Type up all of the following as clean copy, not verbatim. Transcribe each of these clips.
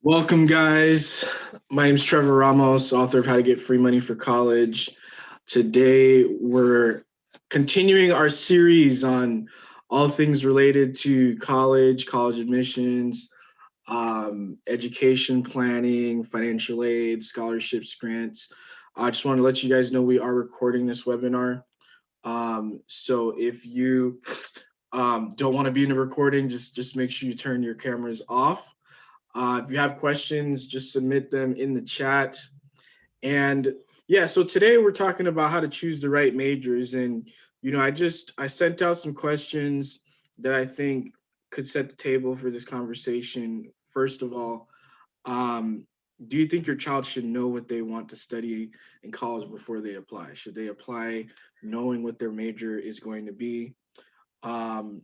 Welcome, guys. My name is Trevor Ramos, author of How to Get Free Money for College. Today, we're continuing our series on all things related to college admissions, education planning, financial aid, scholarships, grants. I just want to let you guys know we are recording this webinar. So if you don't want to be in the recording, just make sure you turn your cameras off. If you have questions, just submit them in the chat. And yeah, so today we're talking about how to choose the right majors. And I sent out some questions that I think could set the table for this conversation. First of all, do you think your child should know what they want to study in college before they apply? Should they apply knowing what their major is going to be? Um,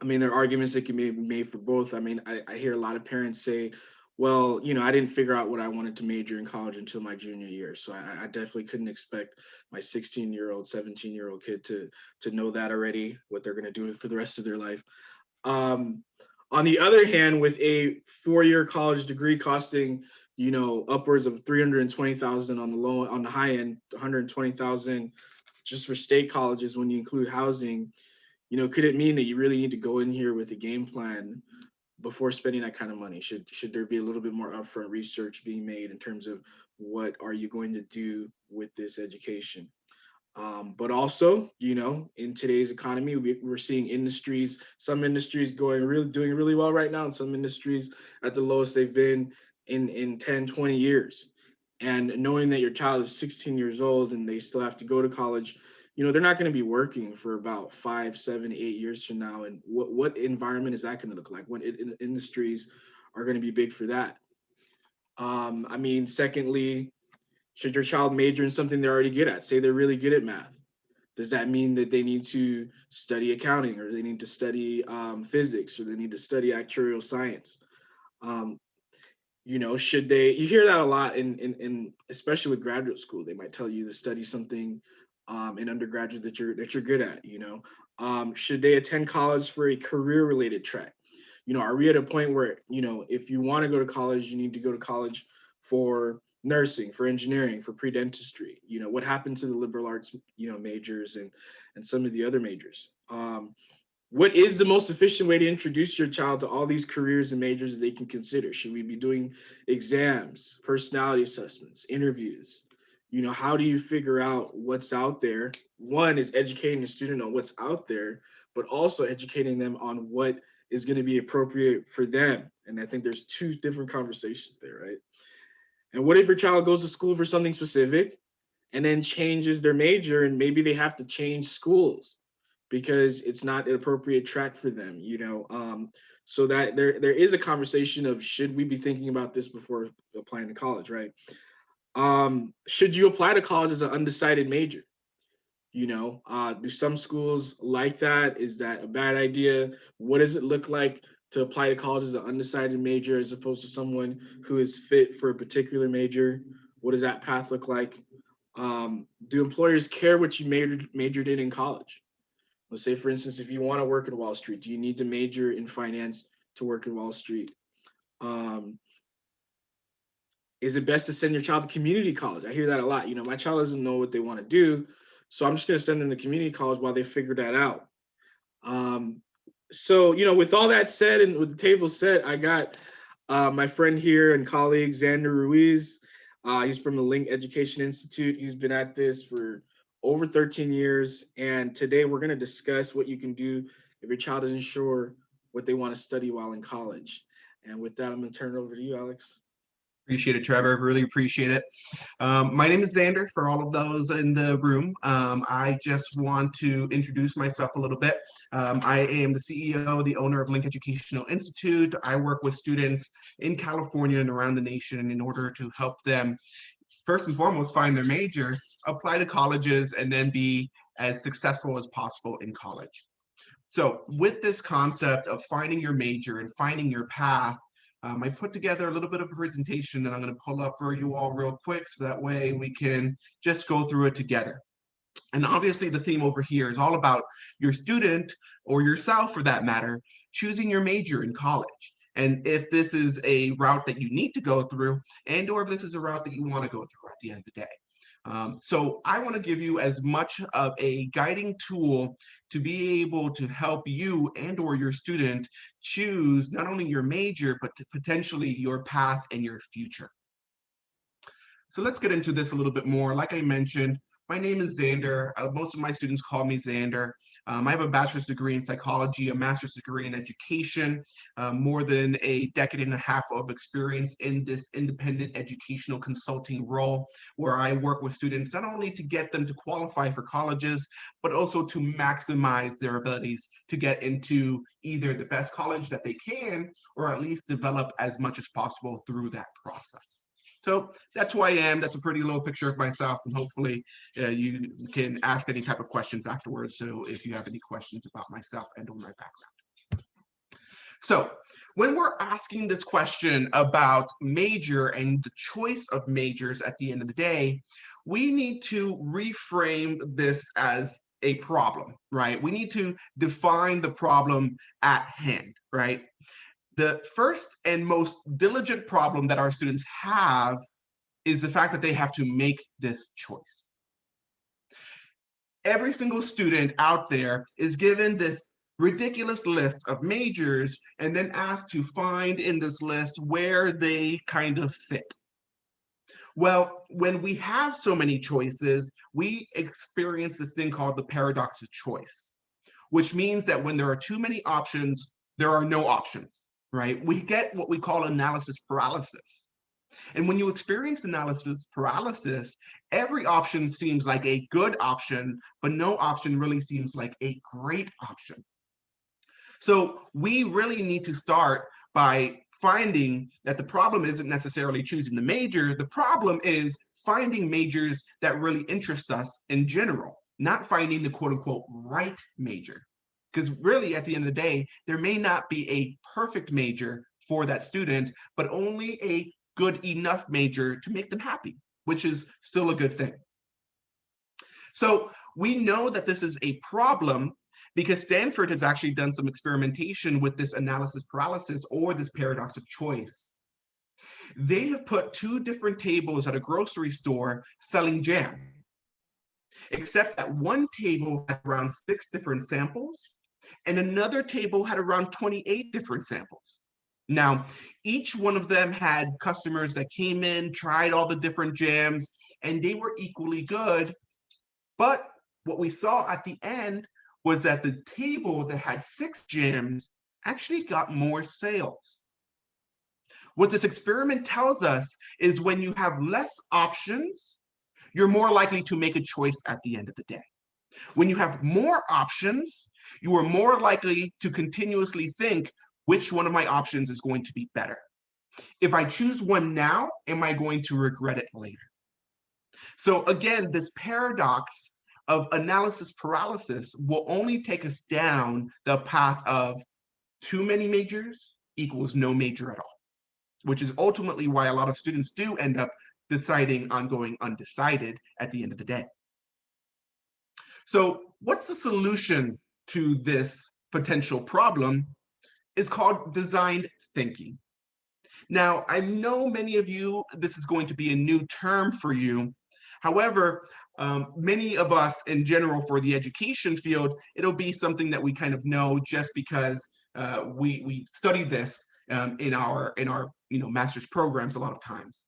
I mean, there are arguments that can be made for both. I mean, I hear a lot of parents say, well, I didn't figure out what I wanted to major in college until my junior year. So I definitely couldn't expect my 16-year-old, 17-year-old kid to know that already, what they're going to do for the rest of their life. Um, on the other hand, with a 4-year college degree costing, upwards of 320,000 on the high end, 120,000 just for state colleges when you include housing, could it mean that you really need to go in here with a game plan before spending that kind of money? Should there be a little bit more upfront research being made in terms of what are you going to do with this education? But also, in today's economy, we're seeing some industries doing really well right now, and some industries at the lowest they've been in 10, 20 years. And knowing that your child is 16 years old and they still have to go to college, they're not going to be working for about 5, 7, 8 years from now. And what environment is that going to look like? What industries are going to be big for that? I mean, secondly, should your child major in something they're already good at? Say they're really good at math. Does that mean that they need to study accounting, or they need to study physics, or they need to study actuarial science? Um, should they? You hear that a lot in especially with graduate school. They might tell you to study something in undergraduate that you're good at. Should they attend college for a career related track? Are we at a point where if you want to go to college, you need to go to college for nursing, for engineering, for pre-dentistry? What happened to the liberal arts majors and some of the other majors? What is the most efficient way to introduce your child to all these careers and majors they can consider? Should we be doing exams, personality assessments, interviews? How do you figure out what's out there? One is educating the student on what's out there, but also educating them on what is going to be appropriate for them. And I think there's two different conversations there, right? And what if your child goes to school for something specific and then changes their major, and maybe they have to change schools because it's not an appropriate track for them, so that there is a conversation of, should we be thinking about this before applying to college, right? Should you apply to college as an undecided major? Do some schools like that? Is that a bad idea? What does it look like to apply to college as an undecided major as opposed to someone who is fit for a particular major? What does that path look like? Do employers care what you majored in college? Let's say, for instance, if you want to work in Wall Street, do you need to major in finance to work in Wall Street? Um, is it best to send your child to community college? I hear that a lot. My child doesn't know what they want to do, so I'm just going to send them to community college while they figure that out. So, with all that said and with the table set, I got my friend here and colleague, Xander Ruiz. He's from the Link Education Institute. He's been at this for over 13 years. And today we're going to discuss what you can do if your child isn't sure what they want to study while in college. And with that, I'm going to turn it over to you, Alex. Appreciate it, Trevor. Really appreciate it. My name is Xander, for all of those in the room. I just want to introduce myself a little bit. I am the CEO, the owner of Link Educational Institute. I work with students in California and around the nation in order to help them, first and foremost, find their major, apply to colleges, and then be as successful as possible in college. So with this concept of finding your major and finding your path, I put together a little bit of a presentation that I'm going to pull up for you all real quick so that way we can just go through it together. And obviously the theme over here is all about your student, or yourself for that matter, choosing your major in college. and if this is a route that you need to go through, and or if this is a route that you want to go through at the end of the day. So I want to give you as much of a guiding tool to be able to help you and or your student choose not only your major, but potentially your path and your future. So let's get into this a little bit more. Like I mentioned, my name is Xander. Most of my students call me Xander. I have a bachelor's degree in psychology, a master's degree in education, more than a decade and a half of experience in this independent educational consulting role, where I work with students not only to get them to qualify for colleges, but also to maximize their abilities to get into either the best college that they can, or at least develop as much as possible through that process. So that's who I am. That's a pretty little picture of myself, and hopefully you can ask any type of questions afterwards. So if you have any questions about myself and or my background. So when we're asking this question about major and the choice of majors at the end of the day, we need to reframe this as a problem, right? We need to define the problem at hand, right? The first and most diligent problem that our students have is the fact that they have to make this choice. Every single student out there is given this ridiculous list of majors and then asked to find in this list where they kind of fit. Well, when we have so many choices, we experience this thing called the paradox of choice, which means that when there are too many options, there are no options. Right? We get what we call analysis paralysis. And when you experience analysis paralysis, every option seems like a good option, but no option really seems like a great option. So we really need to start by finding that the problem isn't necessarily choosing the major. The problem is finding majors that really interest us in general, not finding the quote unquote right major. Because really, at the end of the day, there may not be a perfect major for that student, but only a good enough major to make them happy, which is still a good thing. So we know that this is a problem because Stanford has actually done some experimentation with this analysis paralysis or this paradox of choice. They have put two different tables at a grocery store selling jam, except that one table had around 6 different samples, and another table had around 28 different samples. Now, each one of them had customers that came in, tried all the different jams, and they were equally good. But what we saw at the end was that the table that had 6 jams actually got more sales. What this experiment tells us is when you have less options, you're more likely to make a choice at the end of the day. When you have more options, you are more likely to continuously think, which one of my options is going to be better? If I choose one now, am I going to regret it later? So again, this paradox of analysis paralysis will only take us down the path of too many majors equals no major at all, which is ultimately why a lot of students do end up deciding on going undecided at the end of the day. So what's the solution to this potential problem? Is called designed thinking. Now, I know many of you, this is going to be a new term for you. However, many of us in general for the education field, it'll be something that we kind of know just because we study this in our master's programs a lot of times.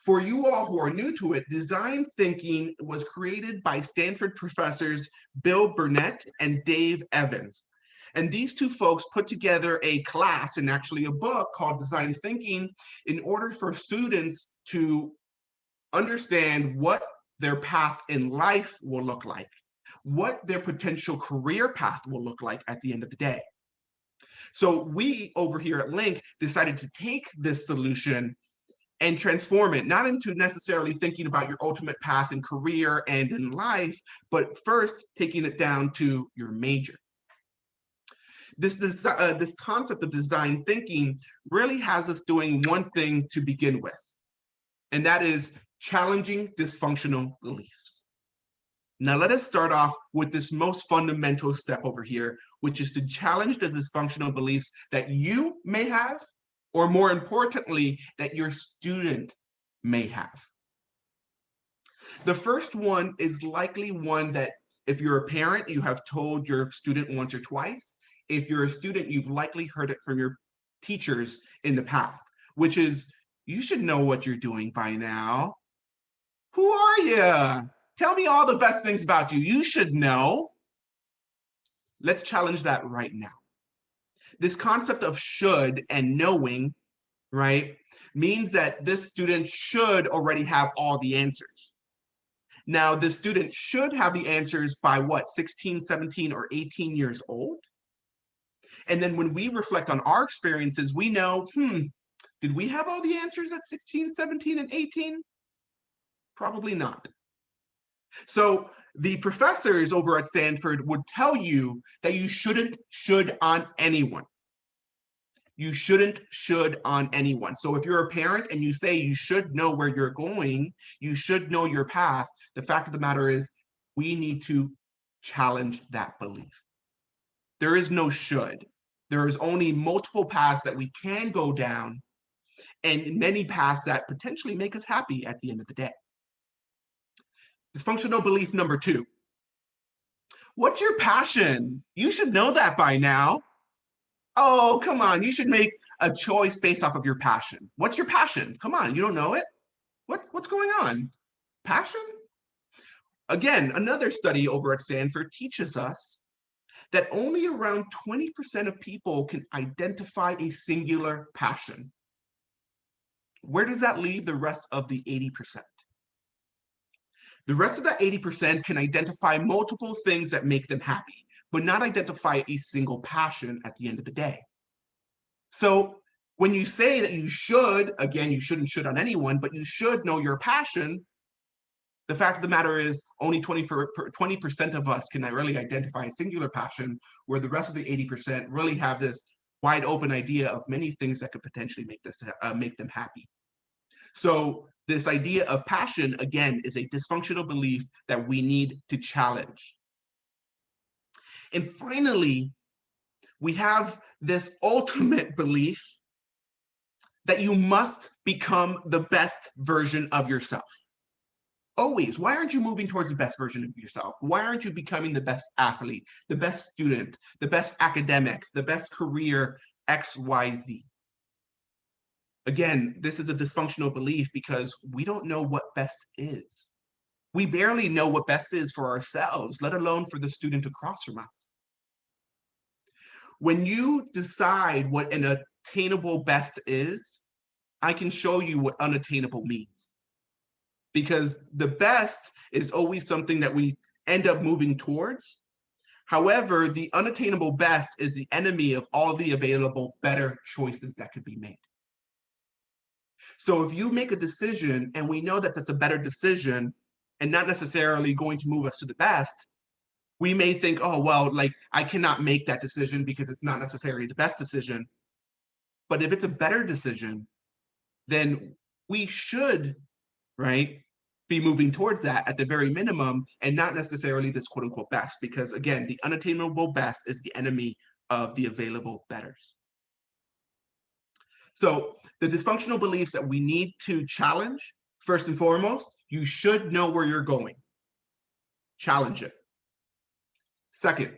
For you all who are new to it, design thinking was created by Stanford professors Bill Burnett and Dave Evans. And these two folks put together a class and actually a book called Design Thinking in order for students to understand what their path in life will look like, what their potential career path will look like at the end of the day. So we over here at Link decided to take this solution and transform it, not into necessarily thinking about your ultimate path in career and in life, but first taking it down to your major. This concept of design thinking really has us doing one thing to begin with, and that is challenging dysfunctional beliefs. Now let us start off with this most fundamental step over here, which is to challenge the dysfunctional beliefs that you may have or more importantly, that your student may have. The first one is likely one that if you're a parent, you have told your student once or twice. If you're a student, you've likely heard it from your teachers in the past, which is, you should know what you're doing by now. Who are you? Tell me all the best things about you. You should know. Let's challenge that right now. This concept of should and knowing, right, means that this student should already have all the answers. Now, the student should have the answers by what, 16, 17, or 18 years old? And then when we reflect on our experiences, we know, did we have all the answers at 16, 17, and 18? Probably not. So the professors over at Stanford would tell you that you shouldn't should on anyone. You shouldn't should on anyone. So if you're a parent and you say you should know where you're going, you should know your path, the fact of the matter is we need to challenge that belief. There is no should. There is only multiple paths that we can go down and many paths that potentially make us happy at the end of the day. Dysfunctional belief number 2. What's your passion? You should know that by now. Oh, come on. You should make a choice based off of your passion. What's your passion? Come on. You don't know it? What's going on? Passion? Again, another study over at Stanford teaches us that only around 20% of people can identify a singular passion. Where does that leave the rest of the 80%? The rest of that 80% can identify multiple things that make them happy, but not identify a single passion at the end of the day. So when you say that you should, again, you shouldn't should on anyone, but you should know your passion, the fact of the matter is only 20% of us can really identify a singular passion, where the rest of the 80% really have this wide open idea of many things that could potentially make them happy. So this idea of passion, again, is a dysfunctional belief that we need to challenge. And finally, we have this ultimate belief that you must become the best version of yourself. Always. Why aren't you moving towards the best version of yourself? Why aren't you becoming the best athlete, the best student, the best academic, the best career, XYZ? Again, this is a dysfunctional belief because we don't know what best is. We barely know what best is for ourselves, let alone for the student across from us. When you decide what an attainable best is, I can show you what unattainable means. Because the best is always something that we end up moving towards. However, the unattainable best is the enemy of all the available better choices that could be made. So if you make a decision and we know that that's a better decision and not necessarily going to move us to the best, we may think, oh, well, like I cannot make that decision because it's not necessarily the best decision. But if it's a better decision, then we should, right, be moving towards that at the very minimum and not necessarily this quote unquote best, because again, the unattainable best is the enemy of the available betters. So the dysfunctional beliefs that we need to challenge, first and foremost, you should know where you're going. Challenge it. Second,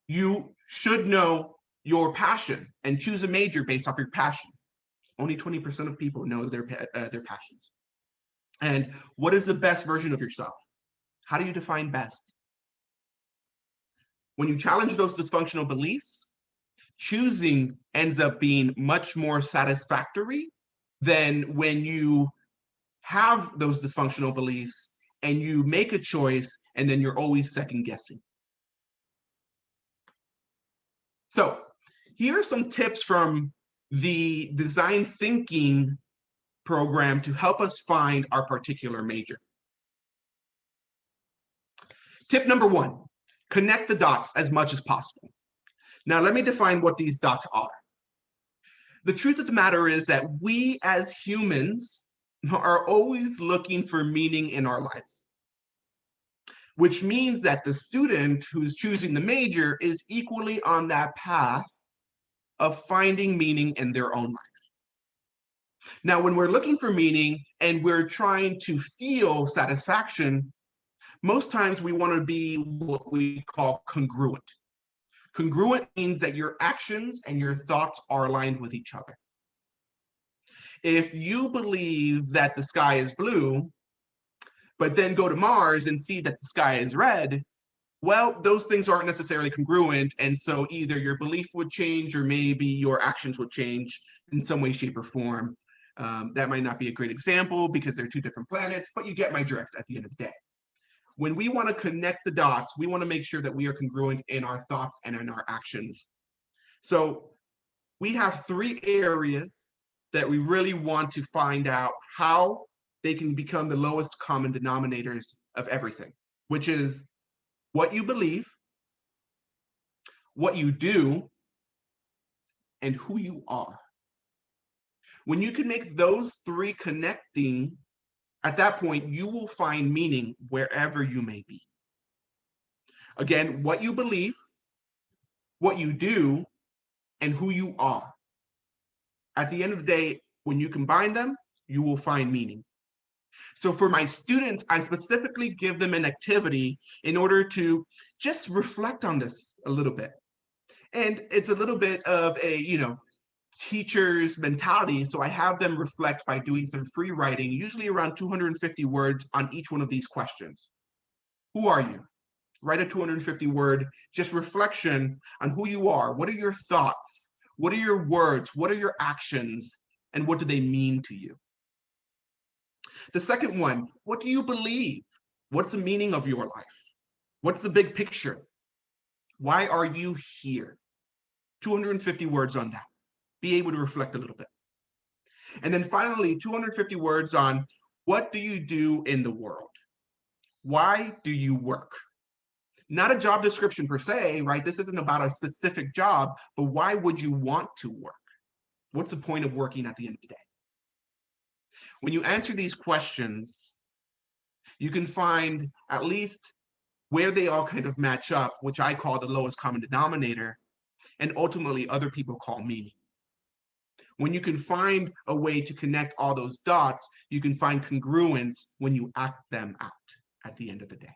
you should know your passion and choose a major based off your passion. Only 20% of people know their passions. And what is the best version of yourself? How do you define best? When you challenge those dysfunctional beliefs, choosing ends up being much more satisfactory than when you have those dysfunctional beliefs and you make a choice and then you're always second guessing. So here are some tips from the design thinking program to help us find our particular major. Tip number 1, connect the dots as much as possible. Now, let me define what these dots are. The truth of the matter is that we as humans are always looking for meaning in our lives, which means that the student who's choosing the major is equally on that path of finding meaning in their own life. Now, when we're looking for meaning and we're trying to feel satisfaction, most times we want to be what we call congruent. Congruent means that your actions and your thoughts are aligned with each other. If you believe that the sky is blue, but then go to Mars and see that the sky is red, well, those things aren't necessarily congruent. And so either your belief would change or maybe your actions would change in some way, shape, or form. That might not be a great example because they're two different planets, but you get my drift at the end of the day. When we want to connect the dots, we want to make sure that we are congruent in our thoughts and in our actions. So we have three areas that we really want to find out how they can become the lowest common denominators of everything, which is what you believe, what you do, and who you are. When you can make those three connecting, at that point, you will find meaning wherever you may be. Again, what you believe, what you do, and who you are. At the end of the day, when you combine them, you will find meaning. So for my students, I specifically give them an activity in order to just reflect on this a little bit. And it's a little bit of a, teacher's mentality. So I have them reflect by doing some free writing, usually around 250 words on each one of these questions. Who are you? Write a 250 word, just reflection on who you are. What are your thoughts? What are your words? What are your actions? And what do they mean to you? The second one, what do you believe? What's the meaning of your life? What's the big picture? Why are you here? 250 words on that. Be able to reflect a little bit. And then finally, 250 words on what do you do in the world? Why do you work? Not a job description per se, right? This isn't about a specific job, but why would you want to work? What's the point of working at the end of the day? When you answer these questions, you can find at least where they all kind of match up, which I call the lowest common denominator, and ultimately other people call meaning. When you can find a way to connect all those dots, you can find congruence when you act them out at the end of the day.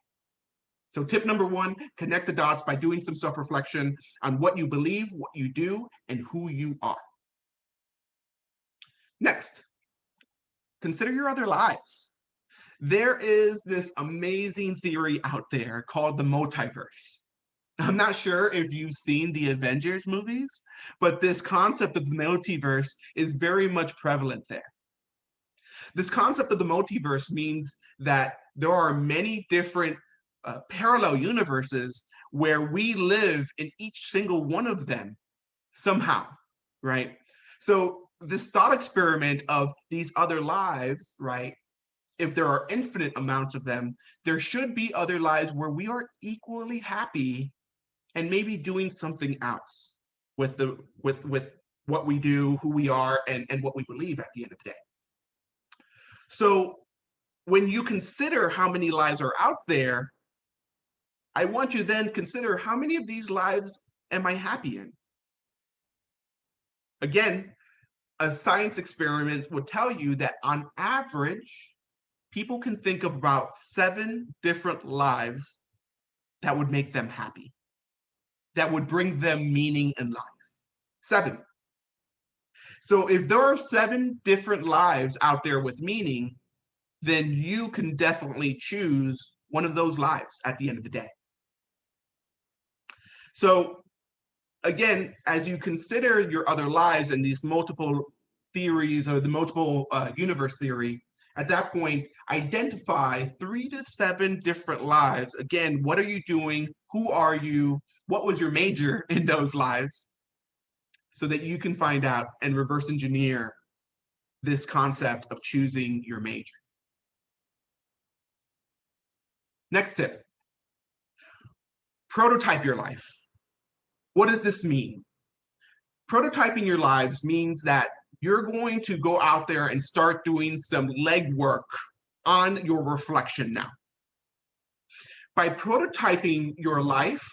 So tip number one, connect the dots by doing some self-reflection on what you believe, what you do, and who you are. Next, consider your other lives. There is this amazing theory out there called the multiverse. I'm not sure if you've seen the Avengers movies, but this concept of the multiverse is very much prevalent there. This concept of the multiverse means that there are many different parallel universes where we live in each single one of them somehow, right? So this thought experiment of these other lives, right? If there are infinite amounts of them, there should be other lives where we are equally happy and maybe doing something else with what we do, who we are, and what we believe at the end of the day. So when you consider how many lives are out there, I want you then consider how many of these lives am I happy in? Again, a science experiment would tell you that on average, people can think of about 7 different lives that would make them happy, that would bring them meaning in life. 7. So if there are 7 different lives out there with meaning, then you can definitely choose one of those lives at the end of the day. So again, as you consider your other lives and these multiple theories or the multiple universe theory, at that point, identify 3 to 7 different lives. Again, what are you doing? Who are you? What was your major in those lives? So that you can find out and reverse engineer this concept of choosing your major. Next tip, prototype your life. What does this mean? Prototyping your lives means that you're going to go out there and start doing some legwork on your reflection now. By prototyping your life,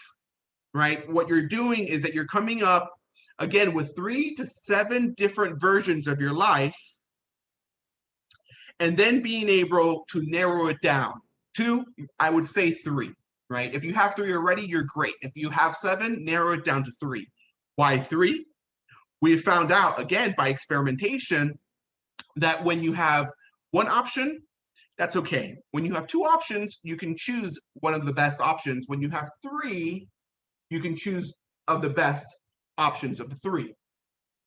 right, what you're doing is that you're coming up, again, with 3 to 7 different versions of your life and then being able to narrow it down to, I would say 3, right? If you have 3 already, you're great. If you have 7, narrow it down to 3. Why 3? We found out, again, by experimentation, that when you have one option, that's okay. When you have 2 options, you can choose one of the best options. When you have 3, you can choose of the best options of the 3.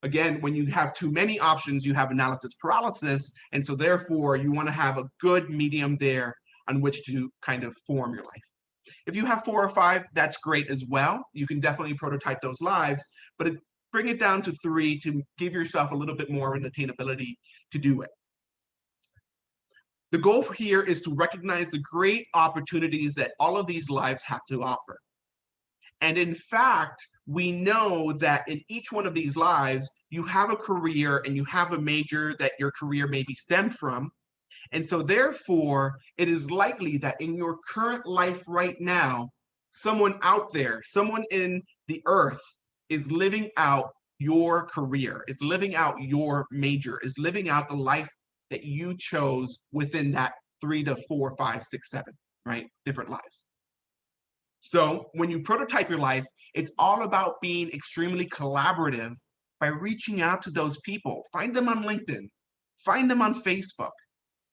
Again, when you have too many options, you have analysis paralysis. And so therefore, you want to have a good medium there on which to kind of form your life. If you have 4 or 5, that's great as well. You can definitely prototype those lives, but bring it down to 3 to give yourself a little bit more of an attainability to do it. The goal here is to recognize the great opportunities that all of these lives have to offer. And in fact, we know that in each one of these lives, you have a career and you have a major that your career may be stemmed from. And so therefore, it is likely that in your current life right now, someone out there, someone in the earth is living out your career, is living out your major, is living out the life that you chose within that 3 to 4, 5, 6, 7, right? Different lives. So when you prototype your life, it's all about being extremely collaborative by reaching out to those people. Find them on LinkedIn, find them on Facebook,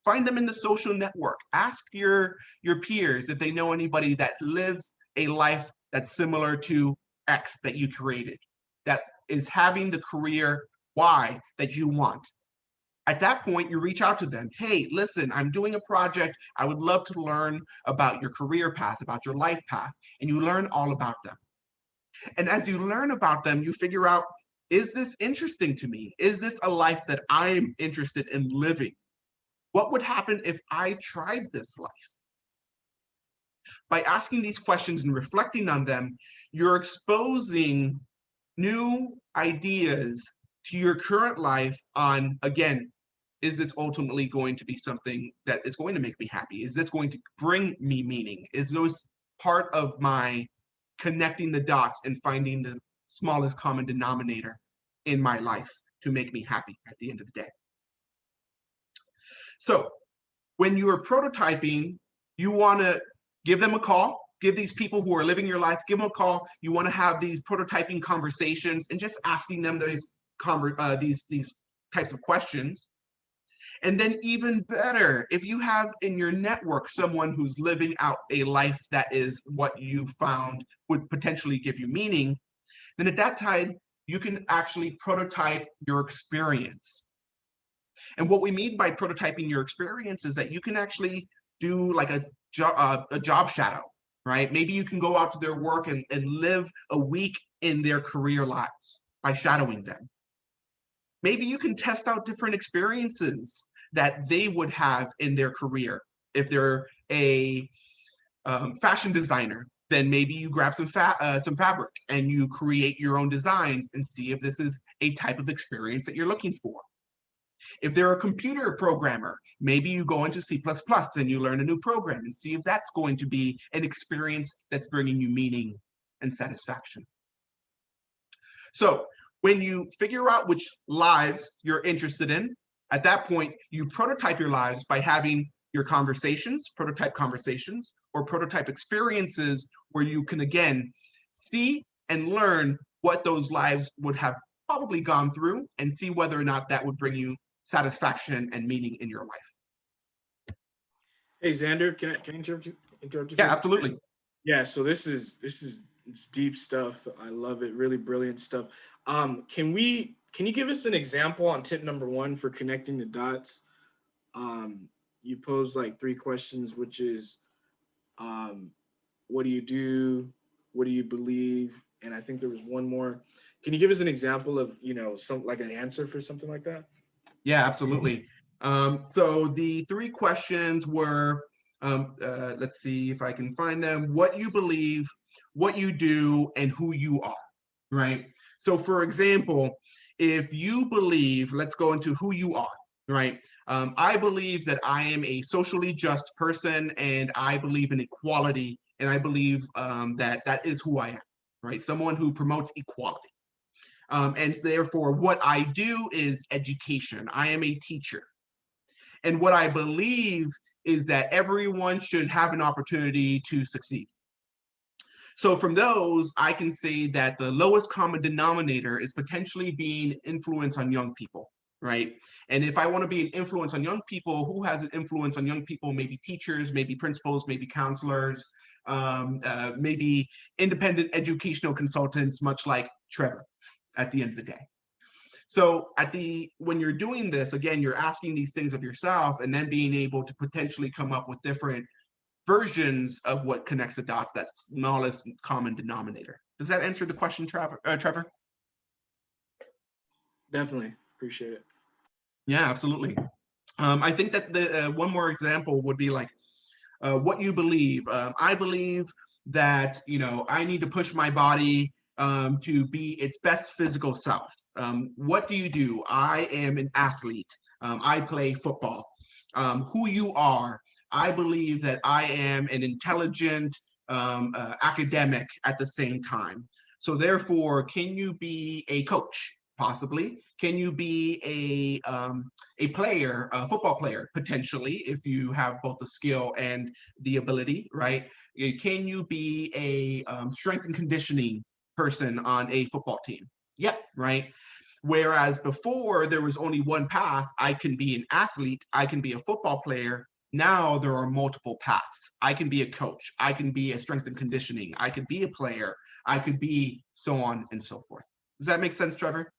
find them in the social network. Ask your peers if they know anybody that lives a life that's similar to X that you created, that is having the career Y that you want. At that point, you reach out to them. Hey, listen, I'm doing a project. I would love to learn about your career path, about your life path, and you learn all about them. And as you learn about them, you figure out, is this interesting to me? Is this a life that I'm interested in living? What would happen if I tried this life? By asking these questions and reflecting on them, you're exposing new ideas to your current life on, again, is this ultimately going to be something that is going to make me happy? Is this going to bring me meaning? Is this part of my connecting the dots and finding the smallest common denominator in my life to make me happy at the end of the day? So when you are prototyping, you want to give them a call. Give these people who are living your life, give them a call. You want to have these prototyping conversations and just asking them these types of questions. And then even better, if you have in your network someone who's living out a life that is what you found would potentially give you meaning, then at that time, you can actually prototype your experience. And what we mean by prototyping your experience is that you can actually do like a job shadow, right? Maybe you can go out to their work and live a week in their career lives by shadowing them. Maybe you can test out different experiences that they would have in their career. If they're a fashion designer, then maybe you grab some fabric and you create your own designs and see if this is a type of experience that you're looking for. If they're a computer programmer, maybe you go into C++ and you learn a new program and see if that's going to be an experience that's bringing you meaning and satisfaction. So when you figure out which lives you're interested in, at that point, you prototype your lives by having your conversations, prototype conversations, or prototype experiences where you can, again, see and learn what those lives would have probably gone through and see whether or not that would bring you satisfaction and meaning in your life. Hey, Xander, can I interrupt you? Yeah, absolutely. Yeah, so this is it's deep stuff. I love it. Really brilliant stuff. Can you give us an example on tip number 1 for connecting the dots? You pose like 3 questions, which is, what do you do? What do you believe? And I think there was one more. Can you give us an example of, some like an answer for something like that? Yeah, absolutely. So the 3 questions were, let's see if I can find them, what you believe, what you do, and who you are, right? So for example, if you believe, let's go into who you are, right? I believe that I am a socially just person and I believe in equality and I believe that is who I am, right? Someone who promotes equality. And therefore, what I do is education. I am a teacher. And what I believe is that everyone should have an opportunity to succeed. So from those, I can say that the lowest common denominator is potentially being influence on young people, right? And if I want to be an influence on young people, who has an influence on young people? Maybe teachers, maybe principals, maybe counselors, maybe independent educational consultants, much like Trevor at the end of the day. So when you're doing this, again, you're asking these things of yourself and then being able to potentially come up with different versions of what connects the dots, that smallest common denominator. Does that answer the question, Trevor? Definitely appreciate it. Yeah, absolutely. I think that the one more example would be like what you believe. I believe that I need to push my body to be its best physical self. What do you do? I am an athlete. I play football. Who you are. I believe that I am an intelligent academic at the same time. So therefore, can you be a coach? Possibly. Can you be a player, a football player, potentially, if you have both the skill and the ability, right? Can you be a strength and conditioning person on a football team? Yep, right. Whereas before there was only one path. I can be an athlete, I can be a football player. Now there are multiple paths. I can be a coach, I can be a strength and conditioning, I could be a player, I could be so on and so forth. Does that make sense, Trevor?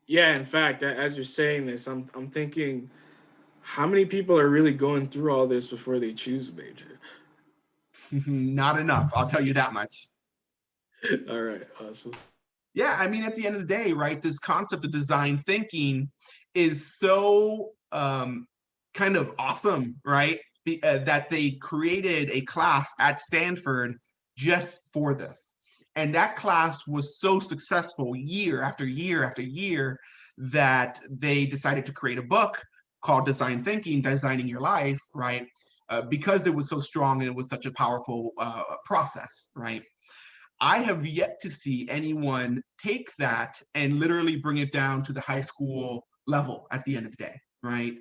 Yeah, in fact, as you're saying this, I'm thinking, how many people are really going through all this before they choose a major? Not enough, I'll tell you that much. All right, awesome. Yeah, I mean, at the end of the day, right, this concept of design thinking is so kind of awesome, right? That they created a class at Stanford just for this. And that class was so successful year after year after year that they decided to create a book called Design Thinking, Designing Your Life, right? Because it was so strong and it was such a powerful process, right? I have yet to see anyone take that and literally bring it down to the high school level at the end of the day, right?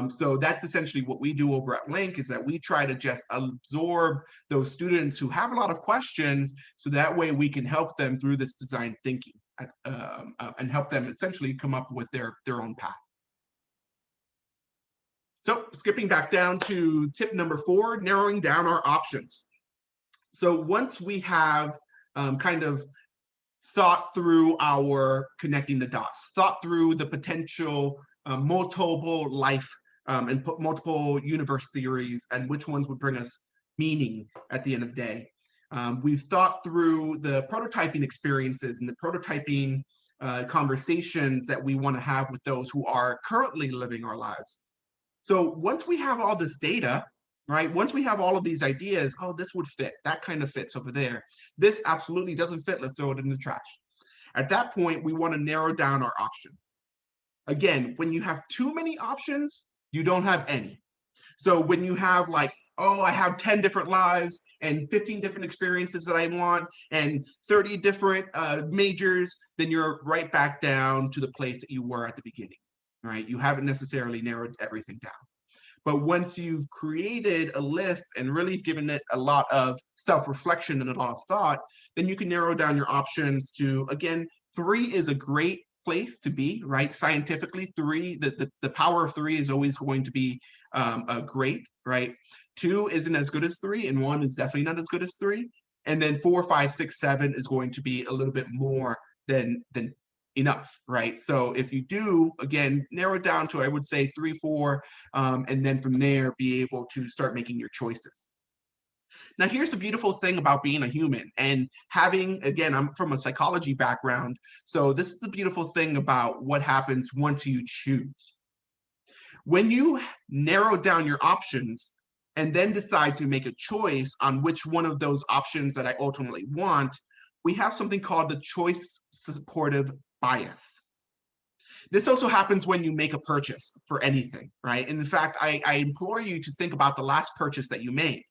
So that's essentially what we do over at Link, is that we try to just absorb those students who have a lot of questions, so that way we can help them through this design thinking and help them essentially come up with their own path. So skipping back down to tip number 4, narrowing down our options. So once we have kind of thought through our connecting the dots, thought through the potential multiple life and multiple universe theories and which ones would bring us meaning at the end of the day. We've thought through the prototyping experiences and the prototyping conversations that we want to have with those who are currently living our lives. So once we have all this data, right? Once we have all of these ideas, oh, this would fit, that kind of fits over there. This absolutely doesn't fit, let's throw it in the trash. At that point, we want to narrow down our option. Again, when you have too many options, you don't have any. So when you have like, oh, I have 10 different lives and 15 different experiences that I want and 30 different majors, then you're right back down to the place that you were at the beginning, right? You haven't necessarily narrowed everything down. But once you've created a list and really given it a lot of self-reflection and a lot of thought, then you can narrow down your options to, again, 3 is a great place to be, right? Scientifically, 3, the power of 3 is always going to be great, right? 2 isn't as good as 3, and 1 is definitely not as good as 3. And then 4, 5, 6, 7 is going to be a little bit more than enough, right? So if you do, again, narrow it down to, I would say 3, 4, and then from there, be able to start making your choices. Now, here's the beautiful thing about being a human and having, again, I'm from a psychology background, so this is the beautiful thing about what happens once you choose. When you narrow down your options and then decide to make a choice on which one of those options that I ultimately want, we have something called the choice supportive bias. This also happens when you make a purchase for anything, right? And in fact, I implore you to think about the last purchase that you made.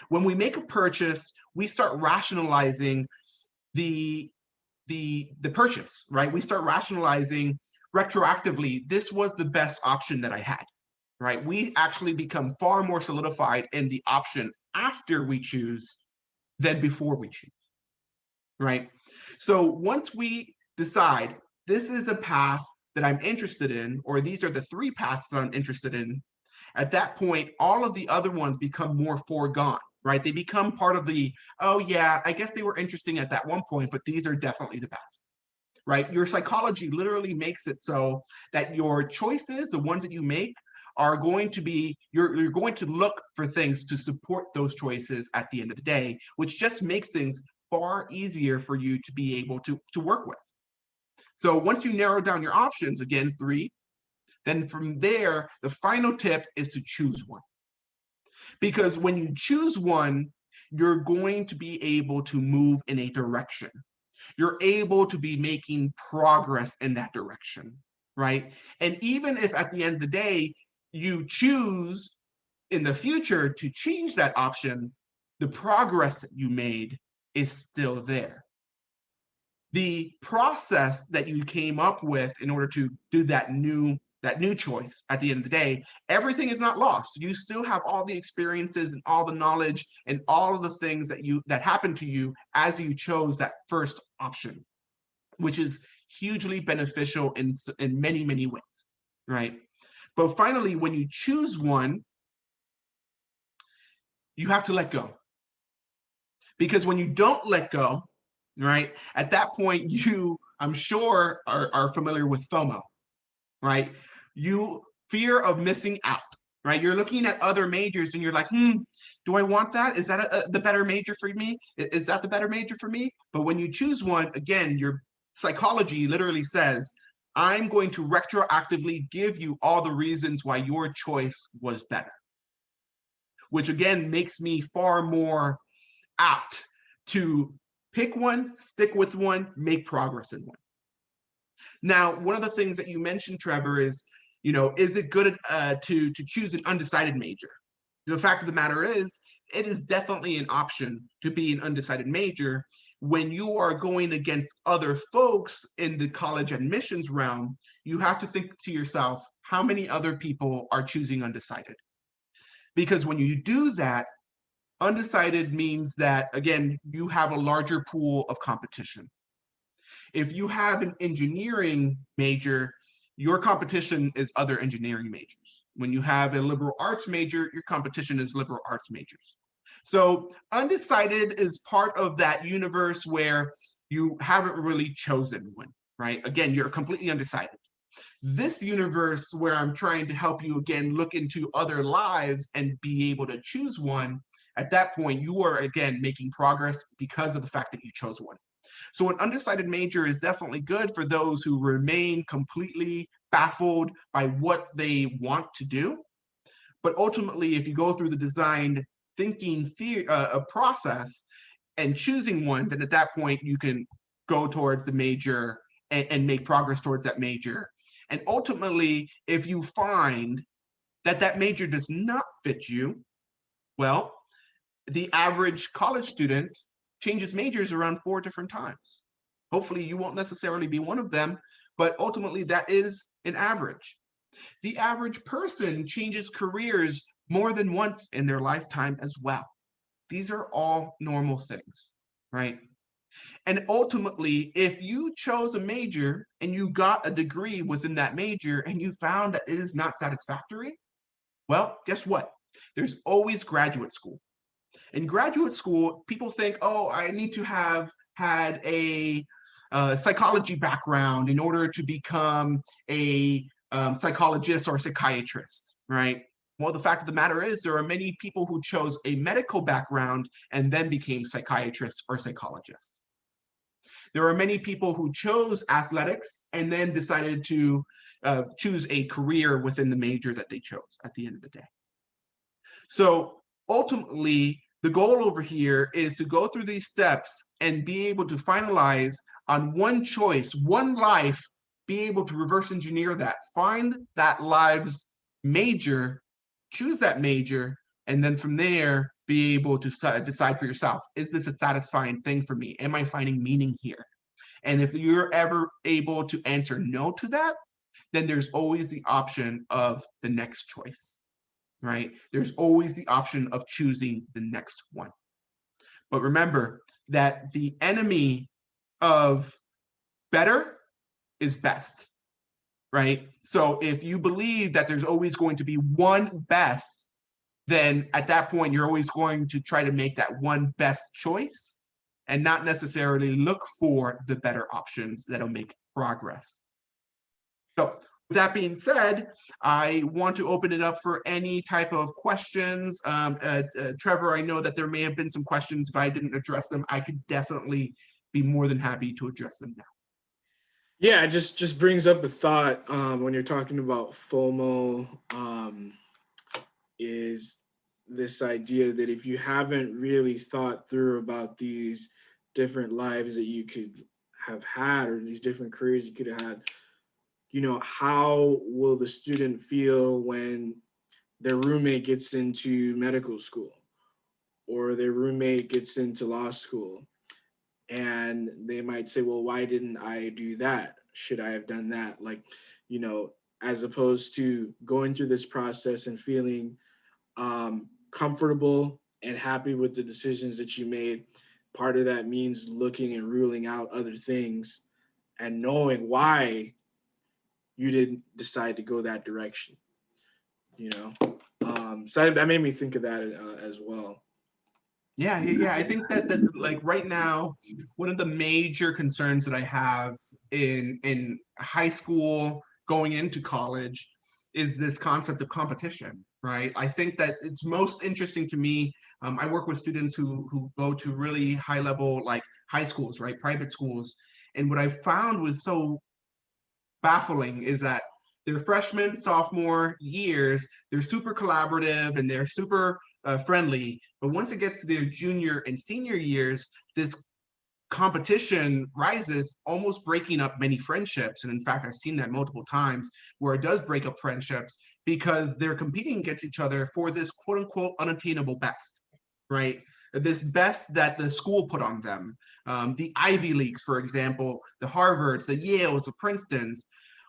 When we make a purchase, we start rationalizing the purchase, right? We start rationalizing retroactively, this was the best option that I had, right? We actually become far more solidified in the option after we choose than before we choose, right? So once we decide this is a path that I'm interested in, or these are the three paths that I'm interested in, at that point, all of the other ones become more foregone, right? They become part of the, oh yeah, I guess they were interesting at that one point, but these are definitely the best, right? Your psychology literally makes it so that your choices, the ones that you make, are going to be, you're going to look for things to support those choices at the end of the day, which just makes things far easier for you to be able to work with. So once you narrow down your options, again, 3, then from there, the final tip is to choose one. Because when you choose one, you're going to be able to move in a direction. You're able to be making progress in that direction, right? And even if at the end of the day, you choose in the future to change that option, the progress that you made is still there. The process that you came up with in order to do that new choice at the end of the day, everything is not lost. You still have all the experiences and all the knowledge and all of the things that happened to you as you chose that first option, which is hugely beneficial in many, many ways, right? But finally, when you choose one, you have to let go. Because when you don't let go, right, at that point, you, I'm sure, are familiar with FOMO, right? You fear of missing out, right? You're looking at other majors and you're like, do I want that? Is that the better major for me? Is that the better major for me? But when you choose one, again, your psychology literally says, I'm going to retroactively give you all the reasons why your choice was better, which again makes me far more apt to pick one, stick with one, make progress in one. Now, one of the things that you mentioned, Trevor, is, is it good to choose an undecided major? The fact of the matter is, it is definitely an option to be an undecided major when you are going against other folks in the college admissions realm. You have to think to yourself, how many other people are choosing undecided? Because when you do that, undecided means that, again, you have a larger pool of competition. If you have an engineering major, your competition is other engineering majors. When you have a liberal arts major, your competition is liberal arts majors. So undecided is part of that universe where you haven't really chosen one, right? Again, you're completely undecided. This universe where I'm trying to help you, again, look into other lives and be able to choose one, at that point, you are, again, making progress because of the fact that you chose one. So an undecided major is definitely good for those who remain completely baffled by what they want to do. But ultimately, if you go through the design thinking process and choosing one, then at that point, you can go towards the major and make progress towards that major. And ultimately, if you find that that major does not fit you, well, the average college student changes majors around 4 different times. Hopefully you won't necessarily be one of them, but ultimately that is an average. The average person changes careers more than once in their lifetime as well. These are all normal things, right? And ultimately, if you chose a major and you got a degree within that major and you found that it is not satisfactory, well, guess what? There's always graduate school. In graduate school, people think, oh, I need to have had a psychology background in order to become a psychologist or a psychiatrist, right? Well, the fact of the matter is there are many people who chose a medical background and then became psychiatrists or psychologists. There are many people who chose athletics and then decided to choose a career within the major that they chose at the end of the day. So ultimately, the goal over here is to go through these steps and be able to finalize on one choice, one life, be able to reverse engineer that, find that life's major, choose that major, and then from there, be able to decide for yourself, is this a satisfying thing for me? Am I finding meaning here? And if you're ever able to answer no to that, then there's always the option of the next choice, right? There's always the option of choosing the next one. But remember that the enemy of better is best, right? So if you believe that there's always going to be one best, then at that point, you're always going to try to make that one best choice and not necessarily look for the better options that'll make progress. So with that being said, I want to open it up for any type of questions. Trevor, I know that there may have been some questions. If I didn't address them, I could definitely be more than happy to address them now. Yeah, it just brings up a thought when you're talking about FOMO, is this idea that if you haven't really thought through about these different lives that you could have had, or these different careers you could have had, you know, how will the student feel when their roommate gets into medical school or their roommate gets into law school? And they might say, well, why didn't I do that? Should I have done that? Like, you know, as opposed to going through this process and feeling comfortable and happy with the decisions that you made. Part of that means looking and ruling out other things and knowing why you didn't decide to go that direction, you know? So that made me think of that as well. Yeah. I think that like right now, one of the major concerns that I have in high school going into college is this concept of competition, right? I think that it's most interesting to me. I work with students who go to really high level, like high schools, right? Private schools. And what I found was so baffling is that their freshman, sophomore years, they're super collaborative and they're super friendly. But once it gets to their junior and senior years, this competition rises, almost breaking up many friendships. And in fact, I've seen that multiple times where it does break up friendships because they're competing against each other for this quote unquote unattainable best, right? This best that the school put on them. The Ivy Leagues, for example, the Harvards, the Yales, the Princetons.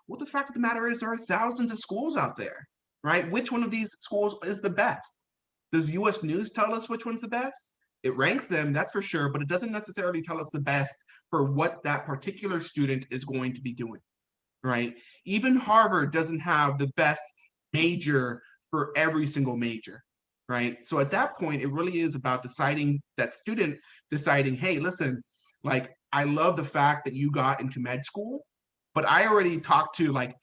Well, the fact of the matter is there are thousands of schools out there, right? Which one of these schools is the best? Does US News tell us which one's the best? It ranks them, that's for sure, but it doesn't necessarily tell us the best for what that particular student is going to be doing, right? Even Harvard doesn't have the best major for every single major, right? So at that point, it really is about deciding, that student deciding, hey, listen, like, I love the fact that you got into med school, but I already talked to like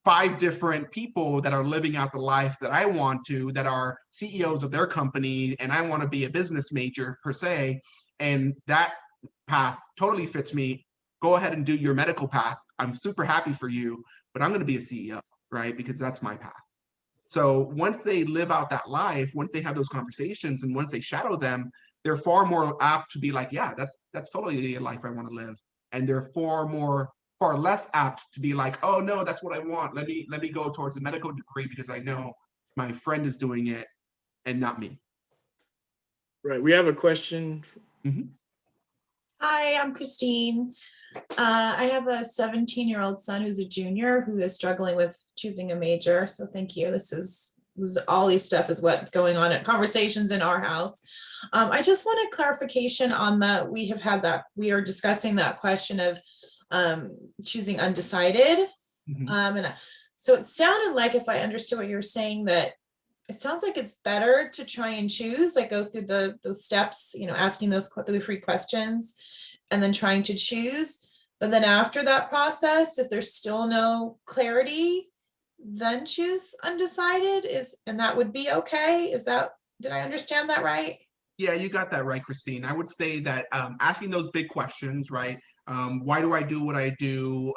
5 different people that are living out the life that I want to, that are CEOs of their company, and I want to be a business major per se, and that path totally fits me. Go ahead and do your medical path. I'm super happy for you, but I'm going to be a CEO, right? Because that's my path. So once they live out that life, once they have those conversations, and once they shadow them, they're far more apt to be like, yeah, that's totally a life I want to live. And they're far less apt to be like, oh no, that's what I want. Let me go towards a medical degree because I know my friend is doing it and not me. Right. We have a question. Mm-hmm. Hi, I'm Christine. I have a 17-year-old son who's a junior who is struggling with choosing a major. So thank you. This all these stuff is what's going on at conversations in our house. I just wanted clarification on we are discussing that question of choosing undecided. Mm-hmm. So it sounded like, if I understood what you were saying, that it sounds like it's better to try and choose, like go through those steps, asking those 3 questions and then trying to choose. But then after that process, if there's still no clarity, then choose undecided, and that would be okay. Did I understand that right? Yeah, you got that right, Christine. I would say that asking those big questions, right? Why do I do what I do?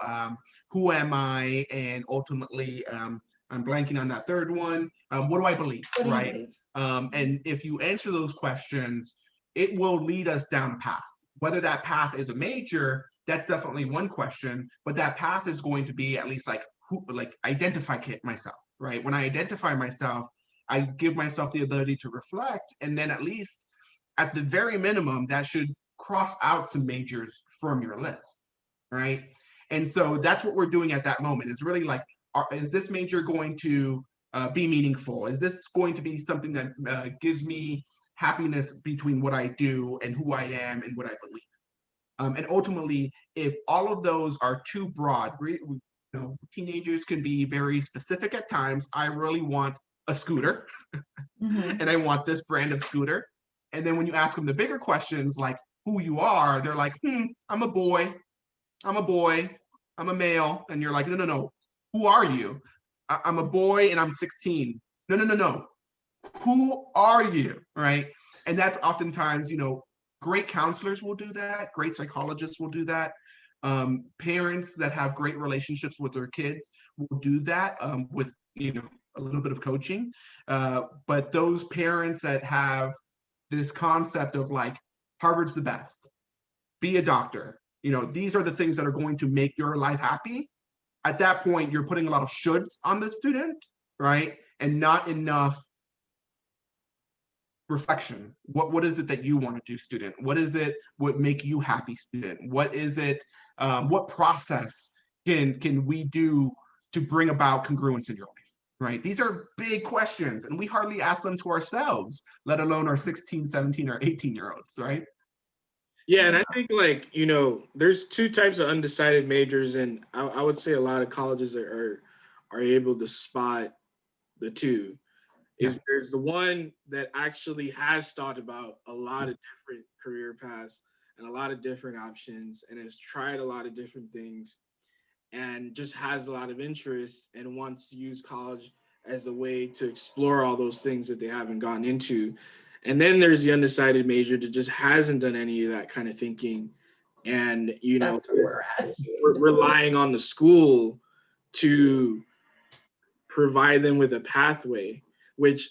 Who am I? And ultimately, I'm blanking on that third one. What do I believe, right? And if you answer those questions, it will lead us down a path. Whether that path is a major, that's definitely one question, but that path is going to be at least identify myself, right? When I identify myself, I give myself the ability to reflect, and then at least at the very minimum, that should cross out some majors from your list, right? And so that's what we're doing at that moment, is really like is this major going to be meaningful? Is this going to be something that gives me happiness between what I do and who I am and what I believe? And ultimately, if all of those are too broad, teenagers can be very specific at times. I really want a scooter, and I want this brand of scooter. And then when you ask them the bigger questions, like who you are, they're like, I'm a boy, I'm a boy, I'm a male. And you're like, no, who are you? I'm a boy and I'm 16. No. Who are you, right? And that's oftentimes, great counselors will do that. Great psychologists will do that. Parents that have great relationships with their kids will do that with, a little bit of coaching. But those parents that have this concept of like, Harvard's the best, be a doctor, these are the things that are going to make your life happy. At that point, you're putting a lot of shoulds on the student, right? And not enough reflection. What is it that you want to do, student? What is it would make you happy, student? What is it? What process can we do to bring about congruence in your life, right? These are big questions, and we hardly ask them to ourselves, let alone our 16, 17, or 18-year-olds, right? Yeah, and I think there's two types of undecided majors, and I would say a lot of colleges are able to spot the two. There's the one that actually has thought about a lot of different career paths and a lot of different options and has tried a lot of different things and just has a lot of interest and wants to use college as a way to explore all those things that they haven't gotten into. And then there's the undecided major that just hasn't done any of that kind of thinking. And, That's where we're at. we're relying on the school to provide them with a pathway, which,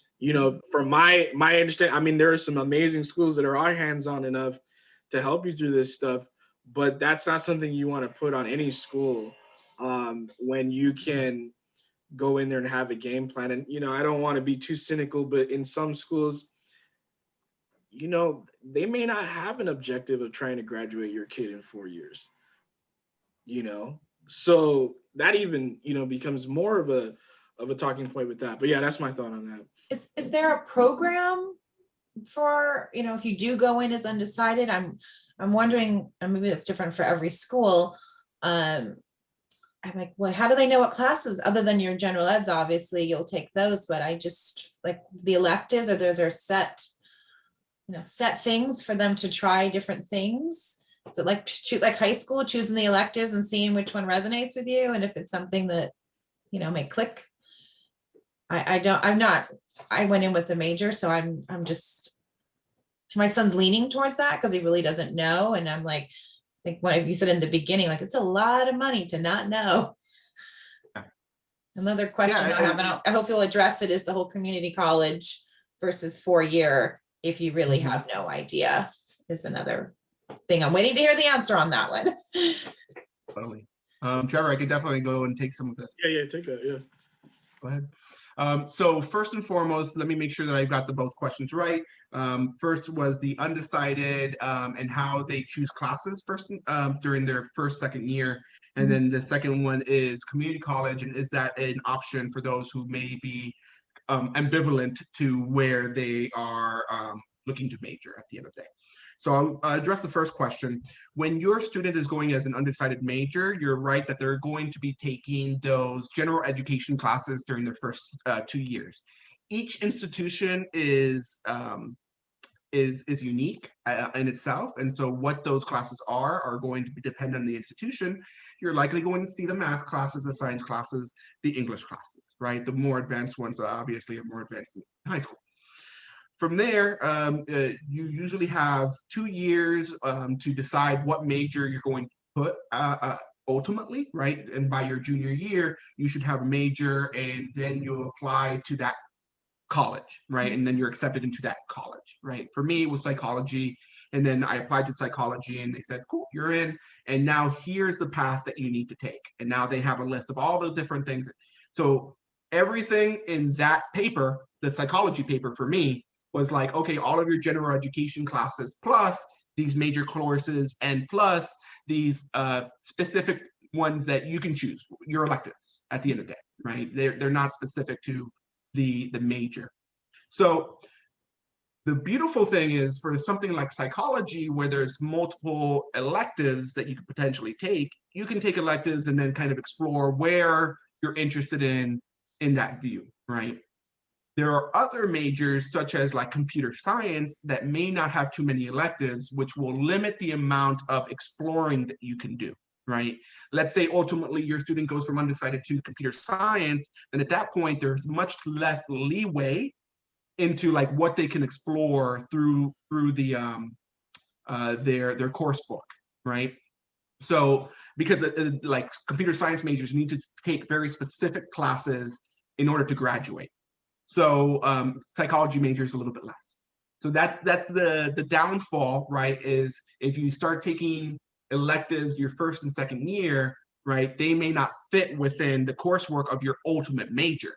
from my understanding, I mean, there are some amazing schools that are hands-on enough to help you through this stuff, but that's not something you want to put on any school when you can go in there and have a game plan. And, I don't want to be too cynical, but in some schools, they may not have an objective of trying to graduate your kid in 4 years, so that even, becomes more of a talking point with that. But yeah, that's my thought on that. Is there a program for, if you do go in as undecided? I'm wondering, and maybe that's different for every school. I'm like, well, how do they know what classes, other than your general eds? Obviously you'll take those, but I just like the electives, or those are set things for them to try different things. Is it like high school, choosing the electives and seeing which one resonates with you, and if it's something that may click? I went in with the major, so I'm just, my son's leaning towards that because he really doesn't know. And I'm like, I think what you said in the beginning, like, it's a lot of money to not know. Another question I have, and I hope you'll address it, is the whole community college versus 4-year, if you really have no idea, is another thing. I'm waiting to hear the answer on that one. Totally. Trevor, I could definitely go and take some of this. Yeah, take that, yeah. Go ahead. So first and foremost, let me make sure that I've got both questions right. First was the undecided and how they choose classes during their second year. And then the second one is community college, and is that an option for those who may be ambivalent to where they are looking to major at the end of the day? So I'll address the first question. When your student is going as an undecided major, you're right that they're going to be taking those general education classes during their first 2 years. Each institution is unique in itself, and so what those classes are going to be dependent on the institution. You're likely going to see the math classes, the science classes, the English classes, right? The more advanced ones obviously are more advanced in high school. From there, you usually have 2 years to decide what major you're going to put ultimately, right? And by your junior year, you should have a major, and then you'll apply to that college, right? And then you're accepted into that college, right? For me, it was psychology. And then I applied to psychology, and they said, cool, you're in. And now here's the path that you need to take. And now they have a list of all the different things. So everything in that paper, the psychology paper for me, was like, okay, all of your general education classes, plus these major courses, and plus these specific ones that you can choose, your electives at the end of the day, right? They're not specific to the major. So the beautiful thing is for something like psychology, where there's multiple electives that you could potentially take, you can take electives and then kind of explore where you're interested in that view, right? There are other majors such as like computer science that may not have too many electives, which will limit the amount of exploring that you can do, right? Let's say ultimately your student goes from undecided to computer science, and at that point there's much less leeway into like what they can explore through the their course book, right? So because like computer science majors need to take very specific classes in order to graduate. So psychology majors a little bit less. So that's the downfall, right? Is if you start taking electives your first and second year, right? They may not fit within the coursework of your ultimate major.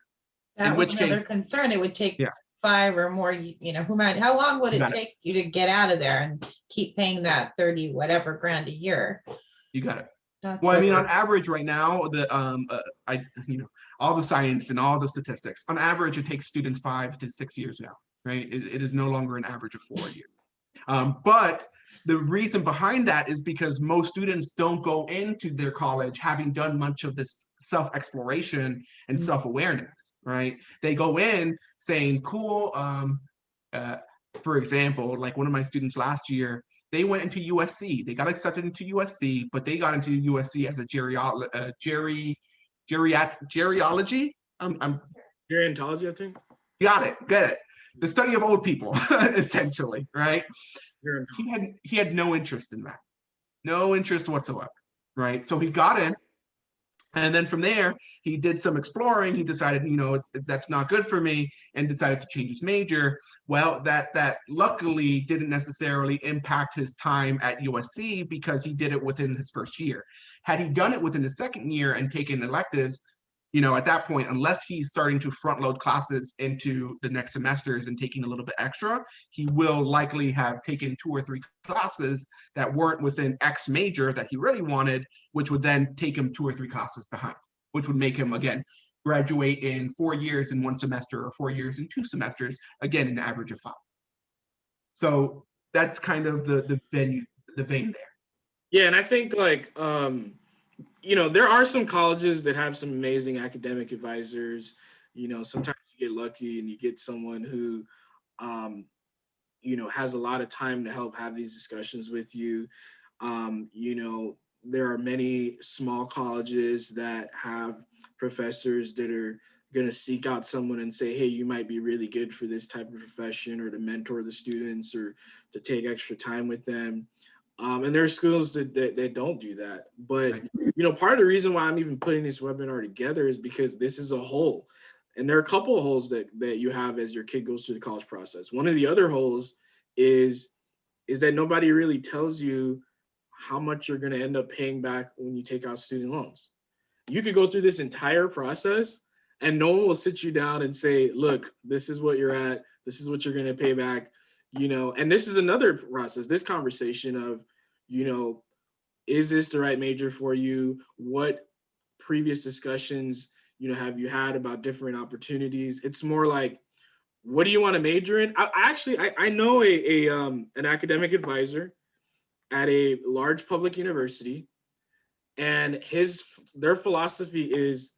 That in was which another case, concern. It would take yeah. 5 or more, how long would You it got it. take you to get out of there and keep paying that 30 whatever grand a year? You got it. That's Well, I what mean, on we're- average right now, all the science and all the statistics, on average, it takes students 5 to 6 years now, right? It is no longer an average of 4 years. But the reason behind that is because most students don't go into their college having done much of this self-exploration and self-awareness, right? They go in saying, cool, for example, like one of my students last year, they went into USC. They got accepted into USC, but they got into USC as a geriology. Gerontology, I think. Got it. Get it. The study of old people, essentially, right? He had no interest in that. No interest whatsoever, right? So he got in, and then from there, he did some exploring. He decided, that's not good for me, and decided to change his major. Well, that luckily didn't necessarily impact his time at USC because he did it within his first year. Had he done it within the second year and taken electives, at that point, unless he's starting to front load classes into the next semesters and taking a little bit extra, he will likely have taken 2 or 3 classes that weren't within X major that he really wanted, which would then take him 2 or 3 classes behind, which would make him, again, graduate in 4 years in 1 semester or 4 years in 2 semesters, again, an average of 5. So that's kind of the vein there. Yeah, and I think there are some colleges that have some amazing academic advisors. Sometimes you get lucky and you get someone who, has a lot of time to help have these discussions with you. There are many small colleges that have professors that are going to seek out someone and say, hey, you might be really good for this type of profession, or to mentor the students, or to take extra time with them. And there are schools that don't do that. But, part of the reason why I'm even putting this webinar together is because this is a hole. And there are a couple of holes that you have as your kid goes through the college process. One of the other holes is that nobody really tells you how much you're going to end up paying back when you take out student loans. You could go through this entire process and no one will sit you down and say, look, this is what you're at. This is what you're going to pay back. And this is another process, this conversation of, is this the right major for you? What previous discussions, have you had about different opportunities? It's more like, what do you want to major in? I know an academic advisor at a large public university, and their philosophy is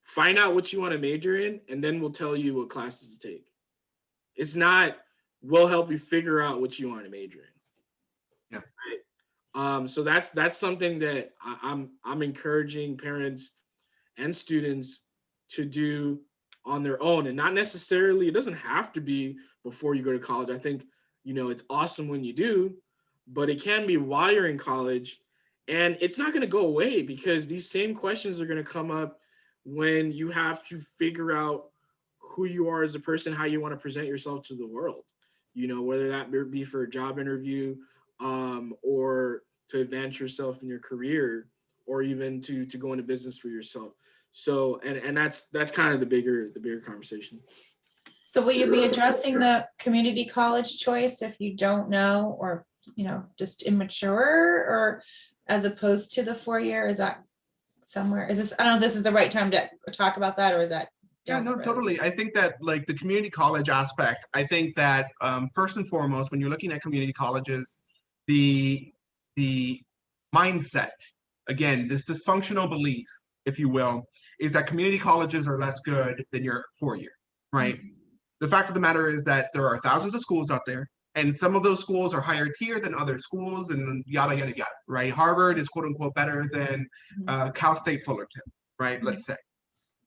find out what you want to major in, and then we'll tell you what classes to take. It's not, we'll help you figure out what you want to major in. Yeah. Right? So that's something that I'm encouraging parents and students to do on their own, and not necessarily, it doesn't have to be before you go to college. I think, it's awesome when you do, but it can be while you're in college, and it's not going to go away because these same questions are going to come up when you have to figure out who you are as a person, how you want to present yourself to the world, whether that be for a job interview, or to advance yourself in your career, or even to go into business for yourself. So, and that's kind of the bigger conversation. So will you be addressing the community college choice if you don't know, or, just immature, or as opposed to the 4-year? Is that somewhere? Is this, I don't know if this is the right time to talk about that, or is that? Yeah, down the no, road? totally. I think that like the community college aspect, I think that first and foremost, when you're looking at community colleges, the the mindset, again, this dysfunctional belief, if you will, is that community colleges are less good than your four-year, right? The fact of the matter is that there are thousands of schools out there, and some of those schools are higher tier than other schools, and yada yada yada, right? Harvard is quote unquote better than Cal State Fullerton, right? Let's say.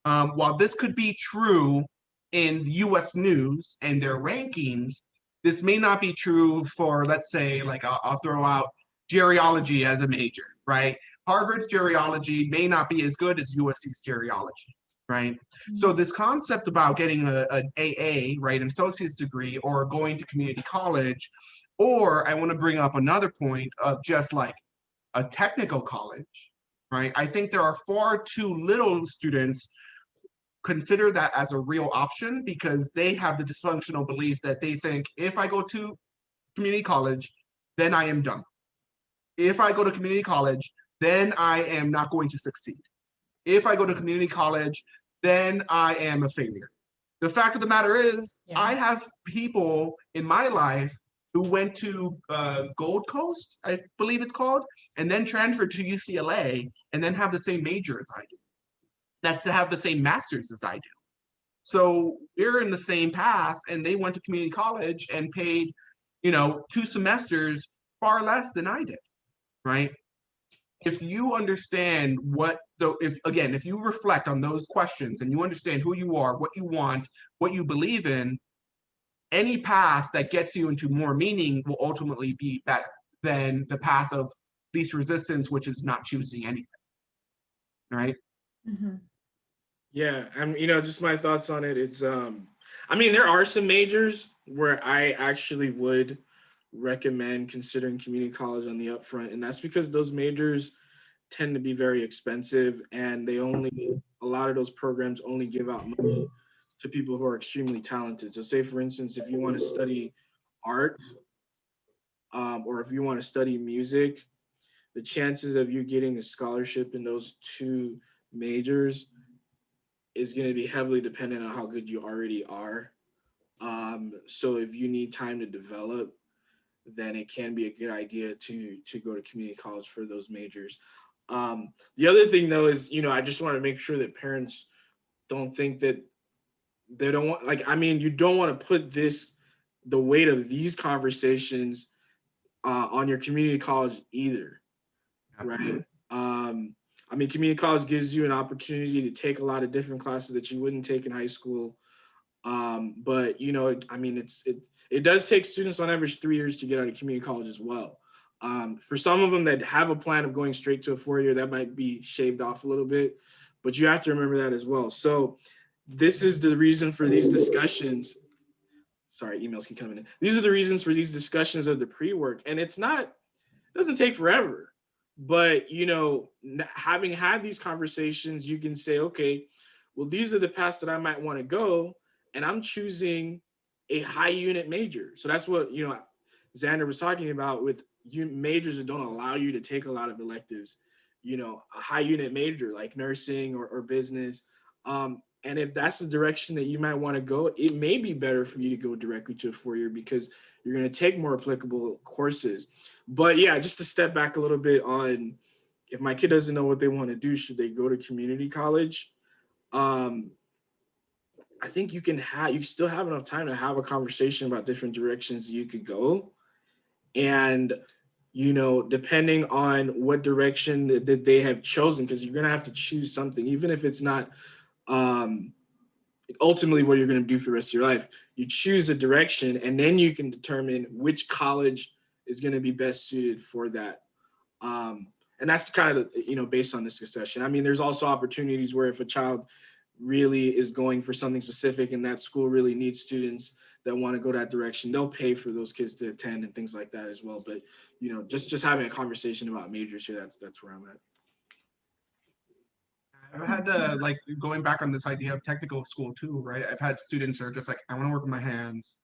While this could be true in US news and their rankings, this may not be true for, let's say, like I'll throw out geriology as a major, right? Harvard's geriology may not be as good as USC's geriology, right? So this concept about getting an AA, right, an associate's degree, or going to community college, or I want to bring up another point of just like a technical college, right? I think there are far too little students consider that as a real option because they have the dysfunctional belief that they think if I go to community college, then I am done. If I go to community college, then I am not going to succeed. If I go to community college, then I am a failure. The fact of the matter is, I have people in my life who went to Gold Coast, I believe it's called, and then transferred to UCLA and then have the same major as I do. That's to have the same master's as I do. So we're in the same path, and they went to community college and paid, 2 semesters far less than I did, right? If you understand if you reflect on those questions and you understand who you are, what you want, what you believe in, any path that gets you into more meaning will ultimately be better than the path of least resistance, which is not choosing anything, right? Yeah, and just my thoughts on it. It's there are some majors where I actually would recommend considering community college on the upfront, and that's because those majors tend to be very expensive, and a lot of those programs only give out money to people who are extremely talented. So say for instance, if you want to study art, or if you want to study music, the chances of you getting a scholarship in those two majors is going to be heavily dependent on how good you already are. So if you need time to develop, then it can be a good idea to go to community college for those majors. The other thing though is, I just want to make sure that parents don't think that they don't want, you don't want to put the weight of these conversations on your community college either, right? Community college gives you an opportunity to take a lot of different classes that you wouldn't take in high school. But it does take students on average 3 years to get out of community college as well. For some of them that have a plan of going straight to a 4-year, that might be shaved off a little bit, but you have to remember that as well. So this is the reason for these discussions. Sorry, emails keep coming in. These are the reasons for these discussions of the pre-work, and it doesn't take forever. But, having had these conversations, you can say, okay, well, these are the paths that I might want to go, and I'm choosing a high unit major. So that's what, Xander was talking about with majors that don't allow you to take a lot of electives, a high unit major like nursing or business. And if that's the direction that you might want to go, it may be better for you to go directly to a 4-year because you're going to take more applicable courses. But yeah, just to step back a little bit on if my kid doesn't know what they want to do, should they go to community college? I think you still have enough time to have a conversation about different directions you could go. And, depending on what direction that they have chosen, because you're going to have to choose something, even if it's not ultimately what you're going to do for the rest of your life. You choose a direction, and then you can determine which college is going to be best suited for that. And that's kind of, based on this discussion. There's also opportunities where if a child really is going for something specific and that school really needs students that want to go that direction, they'll pay for those kids to attend and things like that as well. But, just having a conversation about majors here, that's where I'm at. I've had going back on this idea of technical school too, right? I've had students that are just like, I want to work with my hands.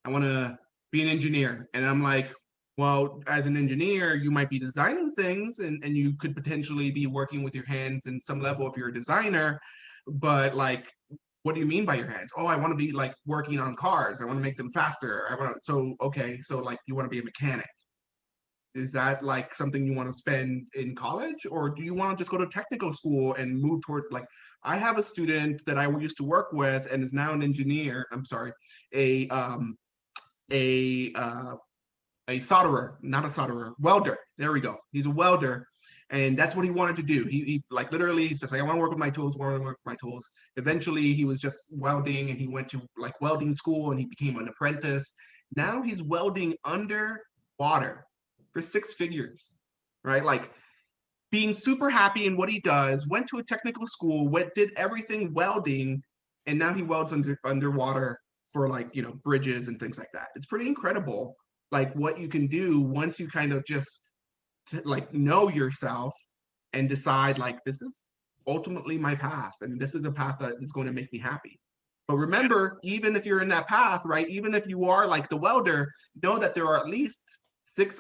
I want to be an engineer. And I'm like, Well, as an engineer, you might be designing things and you could potentially be working with your hands in some level if you're a designer, but like, what do you mean by your hands? Oh, I want to be like working on cars. I want to make them faster. So okay, so like you want to be a mechanic. Is that like something you want to spend in college, or do you want to just go to technical school and move toward like I have a student that I used to work with and is now an engineer. I'm sorry, a a uh, a solderer, not a solderer, welder. There we go. He's a welder. And that's what he wanted to do. He like literally, he's just like, I want to work with my tools, I want to work with my tools. Eventually, he was just welding and he went to like welding school and he became an apprentice. Now he's welding underwater for 6 figures, right? Like being super happy in what he does, went to a technical school, did everything welding, and now he welds underwater for like, bridges and things like that. It's pretty incredible like what you can do once you kind of just like know yourself and decide like this is ultimately my path and this is a path that is going to make me happy. But remember, even if you're in that path, right, even if you are like the welder, know that there are at least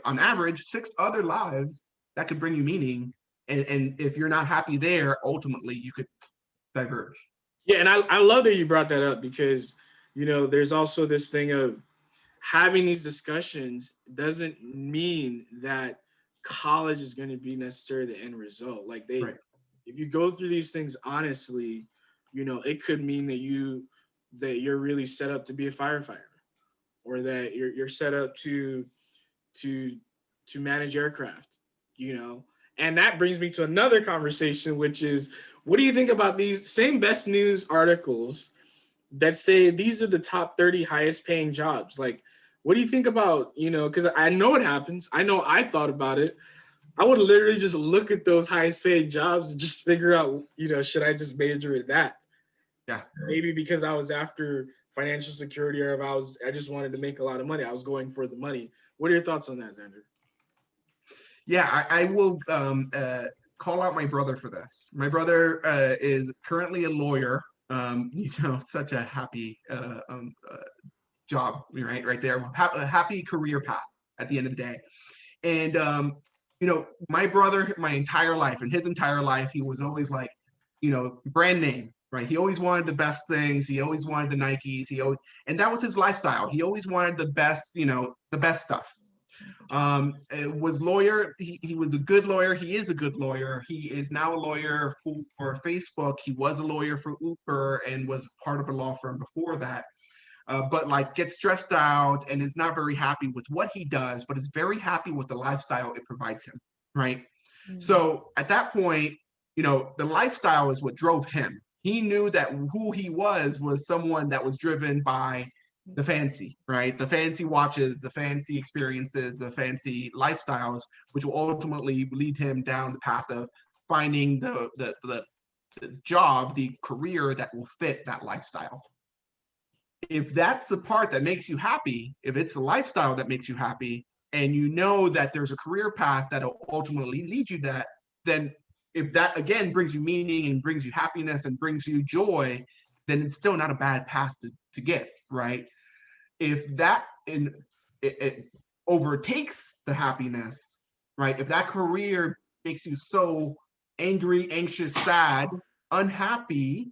on average 6 other lives that could bring you meaning, and if you're not happy there, ultimately you could diverge. Yeah, and I love that you brought that up because there's also this thing of having these discussions doesn't mean that college is going to be necessarily the end result. Like Right. if you go through these things honestly, it could mean that you're really set up to be a firefighter, or that you're set up to manage aircraft, And that brings me to another conversation, which is, what do you think about these same best news articles that say these are the top 30 highest paying jobs? Like, what do you think about, because I know it happens. I know I thought about it. I would literally just look at those highest paying jobs and just figure out, should I just major in that? Yeah. Maybe because I was after financial security, or if I just wanted to make a lot of money. I was going for the money. What are your thoughts on that, Xander? Yeah, I will call out my brother for this. My brother is currently a lawyer. Such a happy job, right there. A happy career path at the end of the day. And my brother, my entire life, and his entire life, he was always like, brand name, right? He always wanted the best things. He always wanted the Nikes. And that was his lifestyle. He always wanted the best, the best stuff. It was lawyer. He was a good lawyer. He is a good lawyer. He is now a lawyer for Facebook. He was a lawyer for Uber and was part of a law firm before that. But like gets stressed out and is not very happy with what he does, but is very happy with the lifestyle it provides him, right? Mm-hmm. So at that point, the lifestyle is what drove him. He knew that who he was someone that was driven by the fancy, right? The fancy watches, the fancy experiences, the fancy lifestyles, which will ultimately lead him down the path of finding the job, the career that will fit that lifestyle. If that's the part that makes you happy, if it's the lifestyle that makes you happy, and you know that there's a career path that will ultimately lead you that, then if that again brings you meaning and brings you happiness and brings you joy, then it's still not a bad path to get, right? If that it overtakes the happiness, right? If that career makes you so angry, anxious, sad, unhappy,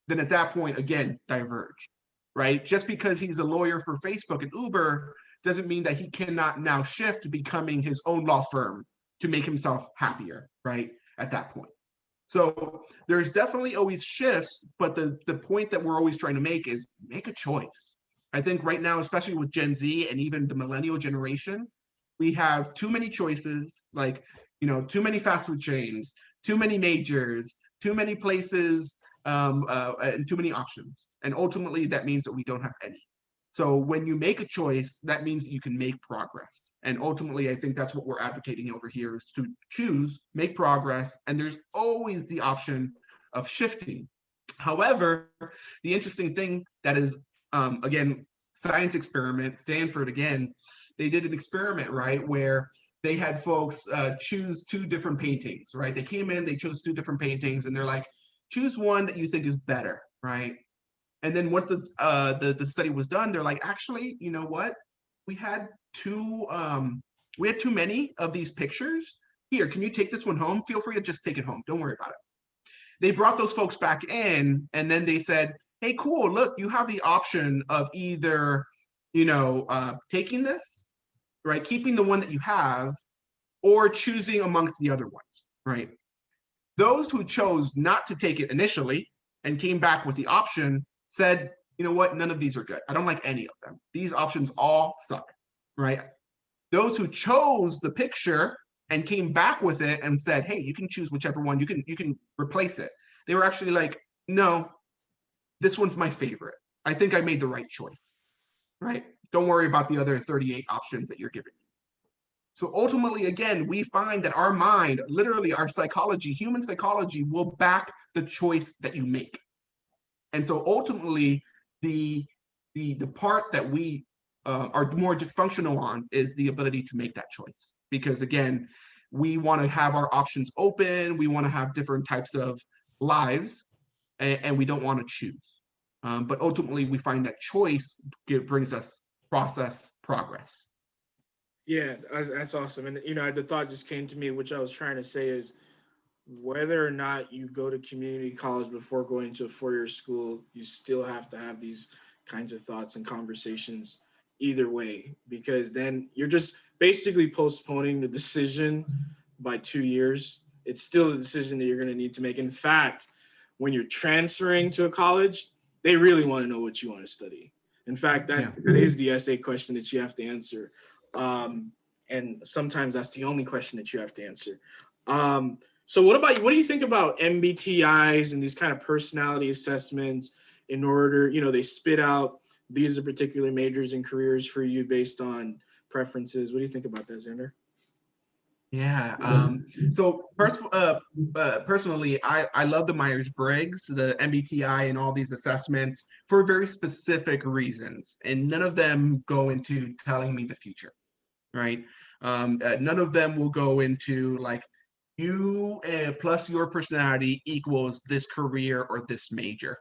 then at that point, again, diverge. Right? Just because he's a lawyer for Facebook and Uber doesn't mean that he cannot now shift to becoming his own law firm to make himself happier, right? At that point. So there's definitely always shifts, but the point that we're always trying to make is make a choice. I think right now, especially with Gen Z and even the millennial generation, we have too many choices, like, too many fast food chains, too many majors, too many places, and too many options. And ultimately, that means that we don't have any. So when you make a choice, that means that you can make progress. And ultimately, I think that's what we're advocating over here is to choose, make progress, and there's always the option of shifting. However, the interesting thing that is, again, science experiment, Stanford again, they did an experiment, right, where they had folks choose 2 different paintings, right? They came in, they chose 2 different paintings, and they're like, choose one that you think is better, right? And then once the study was done, they're like, actually, you know what? we had too many of these pictures. Here, can you take this one home? Feel free to just take it home. Don't worry about it. They brought those folks back in, and then they said, hey, cool, look, you have the option of either, taking this, right, keeping the one that you have, or choosing amongst the other ones, right? Those who chose not to take it initially and came back with the option said, you know what, none of these are good. I don't like any of them. These options all suck, right? Those who chose the picture and came back with it and said, hey, you can choose whichever one, you can replace it. They were actually like, no, this one's my favorite. I think I made the right choice, right? Don't worry about the other 38 options that you're giving me. So ultimately, again, we find that our mind, literally our psychology, human psychology, will back the choice that you make. And so ultimately, the part that we are more dysfunctional on is the ability to make that choice. Because again, we want to have our options open, we want to have different types of lives, and we don't want to choose. But ultimately, we find that choice brings us progress. Yeah, that's awesome. And the thought just came to me, which I was trying to say is, whether or not you go to community college before going to a four-year school, you still have to have these kinds of thoughts and conversations either way, because then you're just basically postponing the decision by 2 years. It's still a decision that you're going to need to make. In fact, when you're transferring to a college, they really want to know what you want to study. In fact, that is the essay question that you have to answer. And sometimes that's the only question that you have to answer. So what about you? What do you think about MBTIs and these kind of personality assessments in order, they spit out, these are particular majors and careers for you based on preferences. What do you think about that, Xander? Yeah. So personally, I love the Myers-Briggs, the MBTI, and all these assessments for very specific reasons. And none of them go into telling me the future, right? None of them will go into like, you plus your personality equals this career or this major.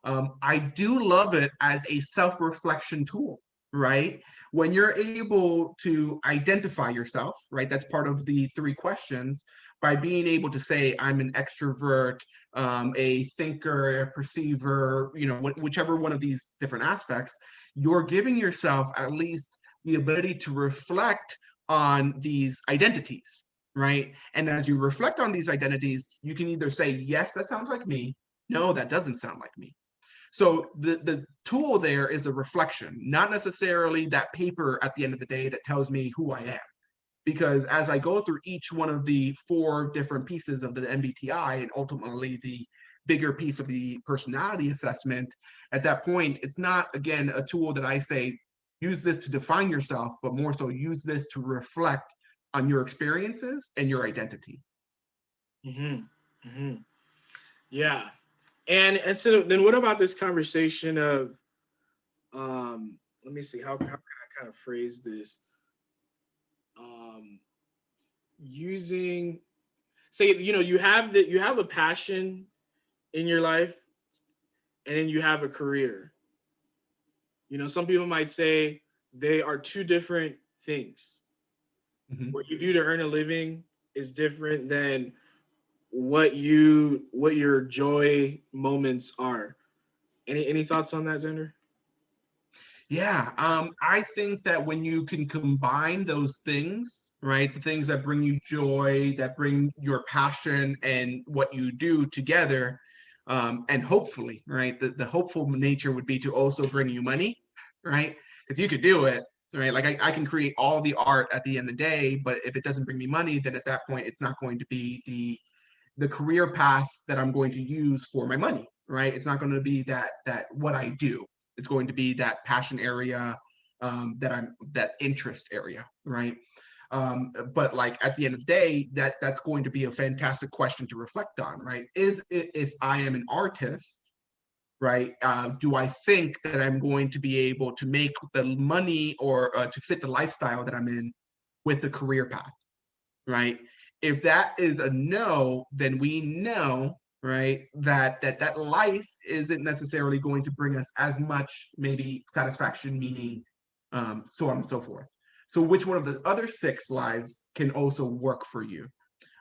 I do love it as a self-reflection tool, right? When you're able to identify yourself, right? That's part of the 3 questions. By being able to say, I'm an extrovert, a thinker, a perceiver, whichever one of these different aspects, you're giving yourself at least the ability to reflect on these identities, right? And as you reflect on these identities, you can either say, yes, that sounds like me. No, that doesn't sound like me. So the tool there is a reflection, not necessarily that paper at the end of the day that tells me who I am. Because as I go through each one of the 4 different pieces of the MBTI and ultimately the bigger piece of the personality assessment, at that point, it's not, again, a tool that I say, use this to define yourself, but more so use this to reflect on your experiences and your identity. Mm-hmm. Mm-hmm. Yeah. And so then what about this conversation of, let me see, how can I kind of phrase this? Using, say, you have a passion in your life, and then you have a career. Some people might say they are 2 different things. Mm-hmm. What you do to earn a living is different than what your joy moments are. Any thoughts on that, Xander? Yeah, I think that when you can combine those things, right, the things that bring you joy, that bring your passion and what you do together, and hopefully, right, the hopeful nature would be to also bring you money, right? Because you could do it, right? Like I can create all the art at the end of the day, but if it doesn't bring me money, then at that point, it's not going to be the career path that I'm going to use for my money, right? It's not going to be that what I do. It's going to be that passion area, that interest area, right? But like at the end of the day, that's going to be a fantastic question to reflect on, right? Is it, if I am an artist, right? Do I think that I'm going to be able to make the money or to fit the lifestyle that I'm in with the career path, right? If that is a no, then we know, right, that life isn't necessarily going to bring us as much maybe satisfaction, meaning so on and so forth. So which one of the other 6 lives can also work for you?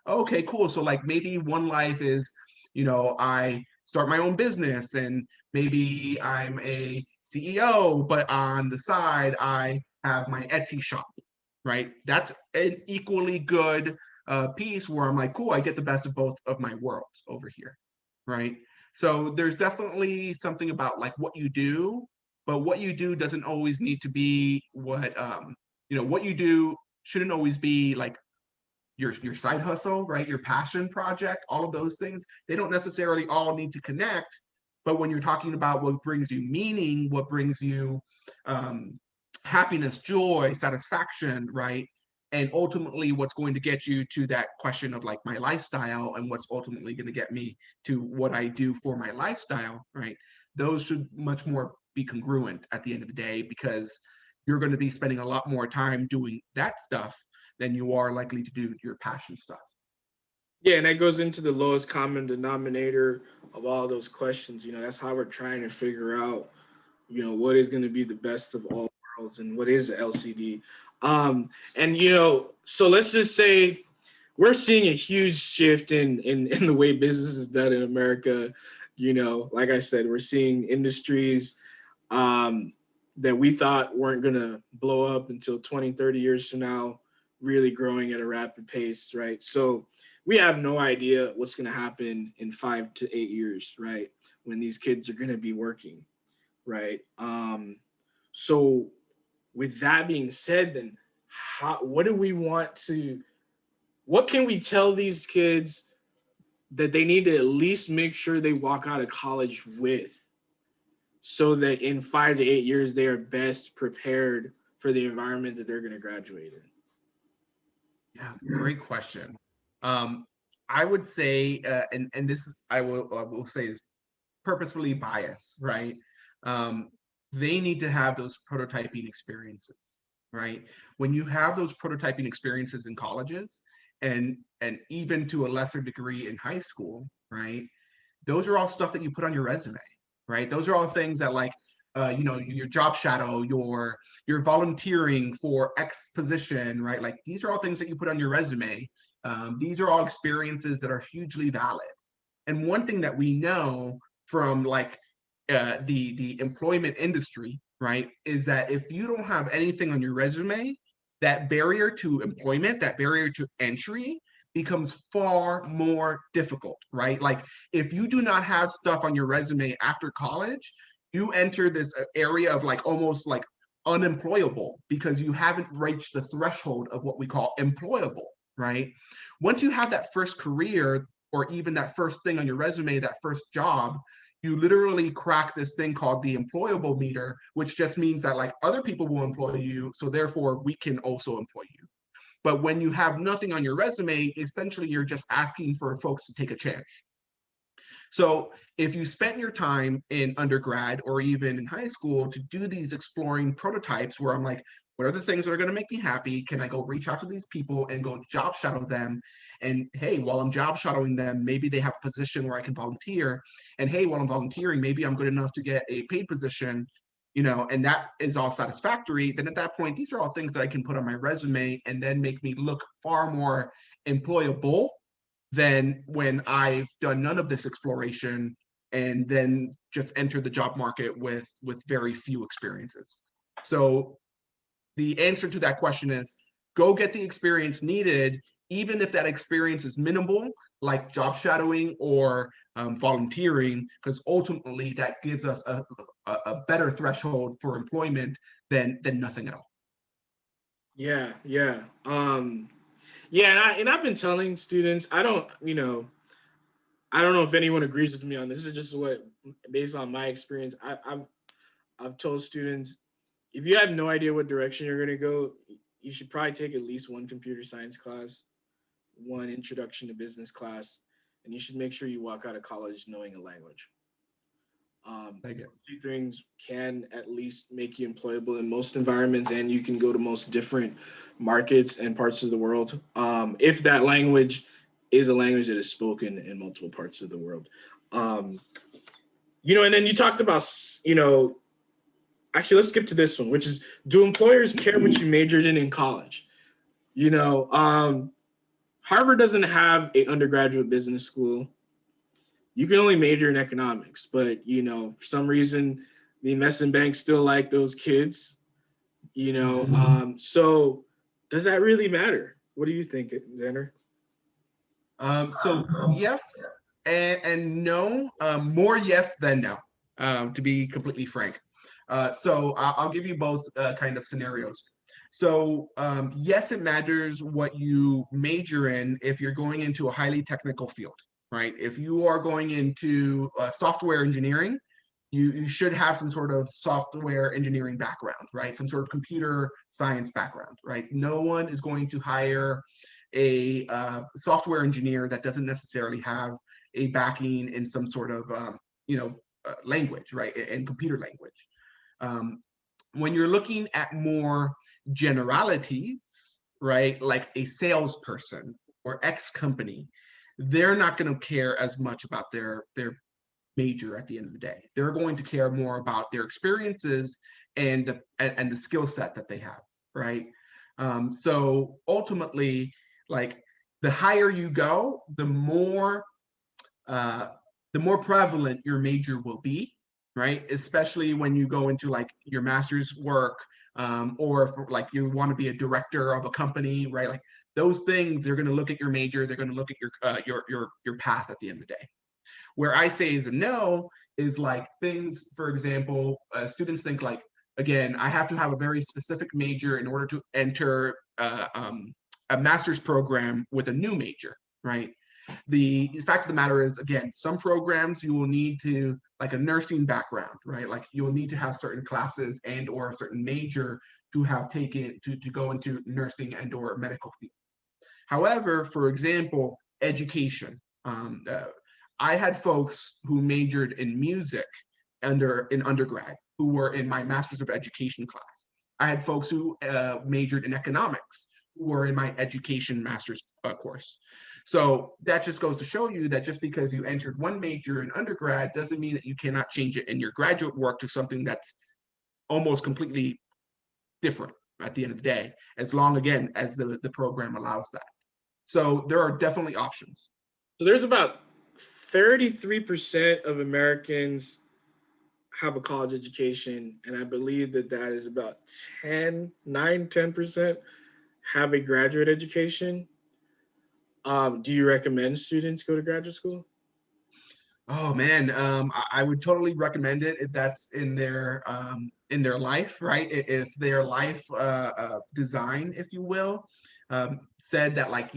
Okay, cool. So like maybe one life is, I start my own business and maybe I'm a CEO, but on the side, I have my Etsy shop, right? That's an equally good piece where I'm like, cool, I get the best of both of my worlds over here, right? So there's definitely something about like what you do, but what you do doesn't always need to be what you do shouldn't always be like your side hustle, right? Your passion project, all of those things, they don't necessarily all need to connect. But when you're talking about what brings you meaning, what brings you happiness, joy, satisfaction, right? And ultimately, what's going to get you to that question of like my lifestyle and what's ultimately going to get me to what I do for my lifestyle, right? Those should much more be congruent at the end of the day because you're going to be spending a lot more time doing that stuff than you are likely to do your passion stuff. Yeah, and that goes into the lowest common denominator of all those questions. That's how we're trying to figure out, what is going to be the best of all worlds and what is LCD. And so let's just say we're seeing a huge shift in the way business is done in America. Like I said, we're seeing industries that we thought weren't going to blow up until 20, 30 years from now, really growing at a rapid pace, right? So we have no idea what's going to happen in 5 to 8 years, right? When these kids are going to be working, right? So with that being said, then what can we tell these kids that they need to at least make sure they walk out of college with, so that in 5 to 8 years they are best prepared for the environment that they're going to graduate in? Yeah, great question. I would say, and this is I will say is purposefully biased, right? Um, they need to have those prototyping experiences, right? When you have those prototyping experiences in colleges, and even to a lesser degree in high school, right? Those are all stuff that you put on your resume, right? Those are all things that like your job shadow, your volunteering for X position, right? Like these are all things that you put on your resume. These are all experiences that are hugely valid. And one thing that we know from like the employment industry, right, is that if you don't have anything on your resume, that barrier to employment, that barrier to entry becomes far more difficult, right? Like if you do not have stuff on your resume after college, you enter this area of like almost like unemployable because you haven't reached the threshold of what we call employable, right? Once you have that first career or even that first thing on your resume, that first job, you literally crack this thing called the employable meter, which just means that like other people will employ you, so therefore we can also employ you. But when you have nothing on your resume, essentially you're just asking for folks to take a chance. So if you spent your time in undergrad or even in high school to do these exploring prototypes where I'm like, what are the things that are going to make me happy? Can I go reach out to these people and go job shadow them? And hey, while I'm job shadowing them, maybe they have a position where I can volunteer. And hey, while I'm volunteering, maybe I'm good enough to get a paid position, and that is all satisfactory. Then at that point, these are all things that I can put on my resume and then make me look far more employable than when I've done none of this exploration and then just entered the job market with very few experiences. So the answer to that question is go get the experience needed, even if that experience is minimal, like job shadowing or volunteering, because ultimately that gives us a better threshold for employment than nothing at all. Yeah, yeah. Yeah, and I've been telling students, I don't know if anyone agrees with me on this. This is just what, based on my experience, I've told students, if you have no idea what direction you're gonna go, you should probably take at least one computer science class, one introduction to business class, and you should make sure you walk out of college knowing a language. Those two things can at least make you employable in most environments, and you can go to most different markets and parts of the world. If that language is a language that is spoken in multiple parts of the world. And then you talked about, actually, let's skip to this one, which is, do employers care what you majored in college? You know, Harvard doesn't have a undergraduate business school. You can only major in economics, but you know, for some reason, the investment banks still like those kids. You know, so does that really matter? What do you think, Xander? So yes and no, more yes than no, to be completely frank. So I'll give you both kind of scenarios. So yes, it matters what you major in if you're going into a highly technical field, right? If you are going into software engineering, you should have some sort of software engineering background, right? Some sort of computer science background, right? No one is going to hire a software engineer that doesn't necessarily have a backing in some sort of language, right? In computer language. When you're looking at more generalities, right, like a salesperson or X company, they're not going to care as much about their major at the end of the day. They're going to care more about their experiences and the skill set that they have, right? So ultimately, like the higher you go, the more prevalent your major will be, right? Especially when you go into like your master's work, or if like you want to be a director of a company, right? Like those things, they're going to look at your major, they're going to look at your path at the end of the day. Where I say is a no is like things, for example, students think like, again, I have to have a very specific major in order to enter a master's program with a new major, right? The fact of the matter is, again, some programs you will need to, like a nursing background, right? Like you will need to have certain classes and or a certain major to have taken to go into nursing and or medical field. However, for example, education. I had folks who majored in music in undergrad who were in my Master's of Education class. I had folks who majored in economics who were in my education master's course. So that just goes to show you that just because you entered one major in undergrad doesn't mean that you cannot change it in your graduate work to something that's almost completely different at the end of the day, as long, again, as the program allows that. So there are definitely options. So there's about 33% of Americans have a college education, and I believe that is about 10% have a graduate education. Do you recommend students go to graduate school? Oh man, I would totally recommend it if that's in their life, right? If their life design, if you will, said that, like,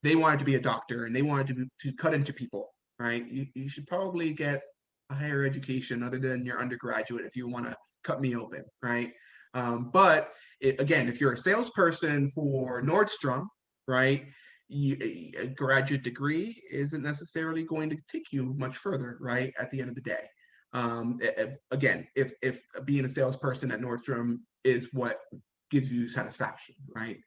they wanted to be a doctor and they wanted to cut into people, right? You should probably get a higher education other than your undergraduate if you want to cut me open, right? But again, if you're a salesperson for Nordstrom, right? A graduate degree isn't necessarily going to take you much further, right? At the end of the day, again, if being a salesperson at Nordstrom is what gives you satisfaction, right?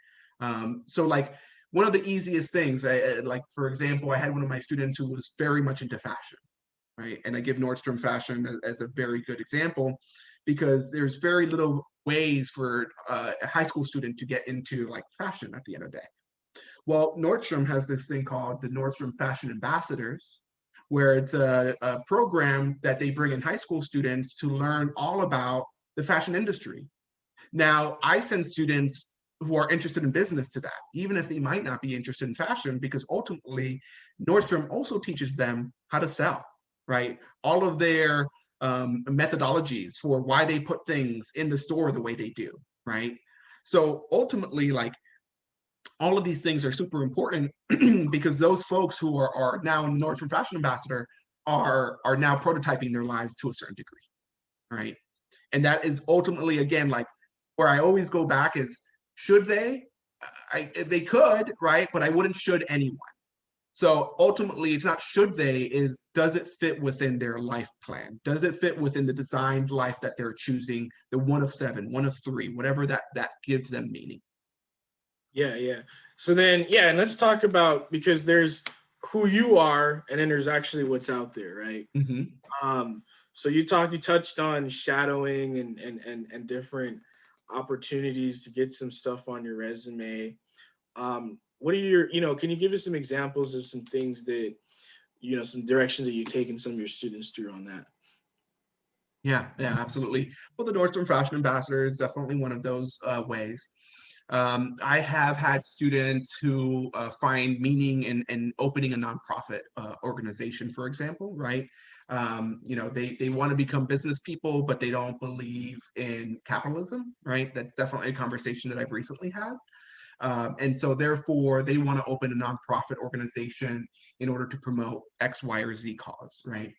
So like one of the easiest things, like for example, I had one of my students who was very much into fashion, right? And I give Nordstrom fashion as a very good example because there's very little ways for a high school student to get into like fashion at the end of the day. Well, Nordstrom has this thing called the Nordstrom Fashion Ambassadors, where it's a program that they bring in high school students to learn all about the fashion industry. Now, I send students who are interested in business to that, even if they might not be interested in fashion, because ultimately Nordstrom also teaches them how to sell, right? All of their methodologies for why they put things in the store the way they do, right? So ultimately, like, all of these things are super important because those folks who are now Nordstrom Fashion Ambassador are now prototyping their lives to a certain degree, right? And that is ultimately, again, like where I always go back is, should they? They could, right? But I wouldn't should anyone. So ultimately, it's not should they, is does it fit within their life plan? Does it fit within the designed life that they're choosing, the one of 7, one of 3, whatever that gives them meaning? Yeah. So then, yeah, and let's talk about, because there's who you are, and then there's actually what's out there, right? Mm-hmm. So you touched on shadowing and different opportunities to get some stuff on your resume. What are your, can you give us some examples of some things that, some directions that you've taken some of your students through on that? Yeah, absolutely. Well, the Nordstrom Fashion Ambassador is definitely one of those ways. I have had students who find meaning in opening a nonprofit organization, for example, right? They want to become business people, but they don't believe in capitalism, right? That's definitely a conversation that I've recently had. And so therefore they want to open a nonprofit organization in order to promote X, Y, or Z cause, right?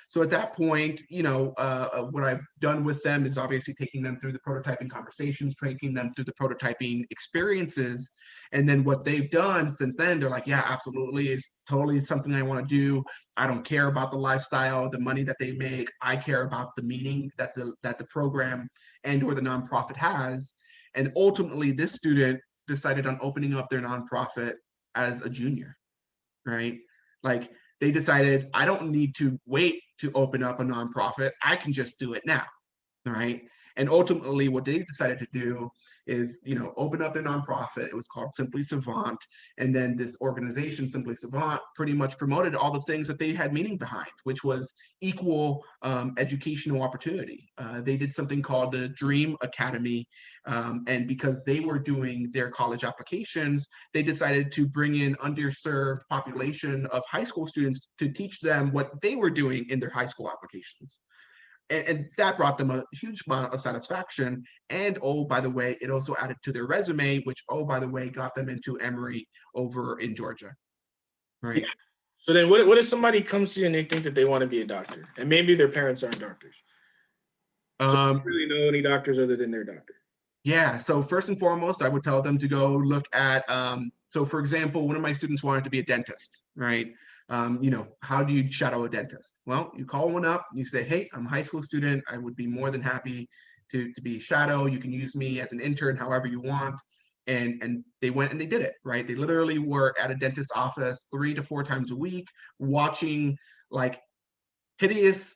So at that point, what I've done with them is obviously taking them through the prototyping conversations, taking them through the prototyping experiences. And then what they've done since then, they're like, yeah, absolutely. It's totally something I want to do. I don't care about the lifestyle, the money that they make. I care about the meaning that the program and or the nonprofit has. And ultimately, this student decided on opening up their nonprofit as a junior, right? Like they decided, I don't need to wait to open up a nonprofit. I can just do it now, right? And ultimately, what they decided to do is, open up their nonprofit. It was called Simply Savant. And then this organization, Simply Savant, pretty much promoted all the things that they had meaning behind, which was equal educational opportunity. They did something called the Dream Academy. And because they were doing their college applications, they decided to bring in underserved population of high school students to teach them what they were doing in their high school applications. And that brought them a huge amount of satisfaction. And oh, by the way, it also added to their resume, which, oh, by the way, got them into Emory over in Georgia, right? Yeah. So then what if somebody comes to you and they think that they want to be a doctor and maybe their parents aren't doctors? So they don't really know any doctors other than their doctor. Yeah, so first and foremost, I would tell them to go look at, so for example, one of my students wanted to be a dentist, right? How do you shadow a dentist? Well, you call one up, you say, hey, I'm a high school student. I would be more than happy to be a shadow. You can use me as an intern, however you want. And they went and they did it, right? They literally were at a dentist's office 3 to 4 times a week, watching like hideous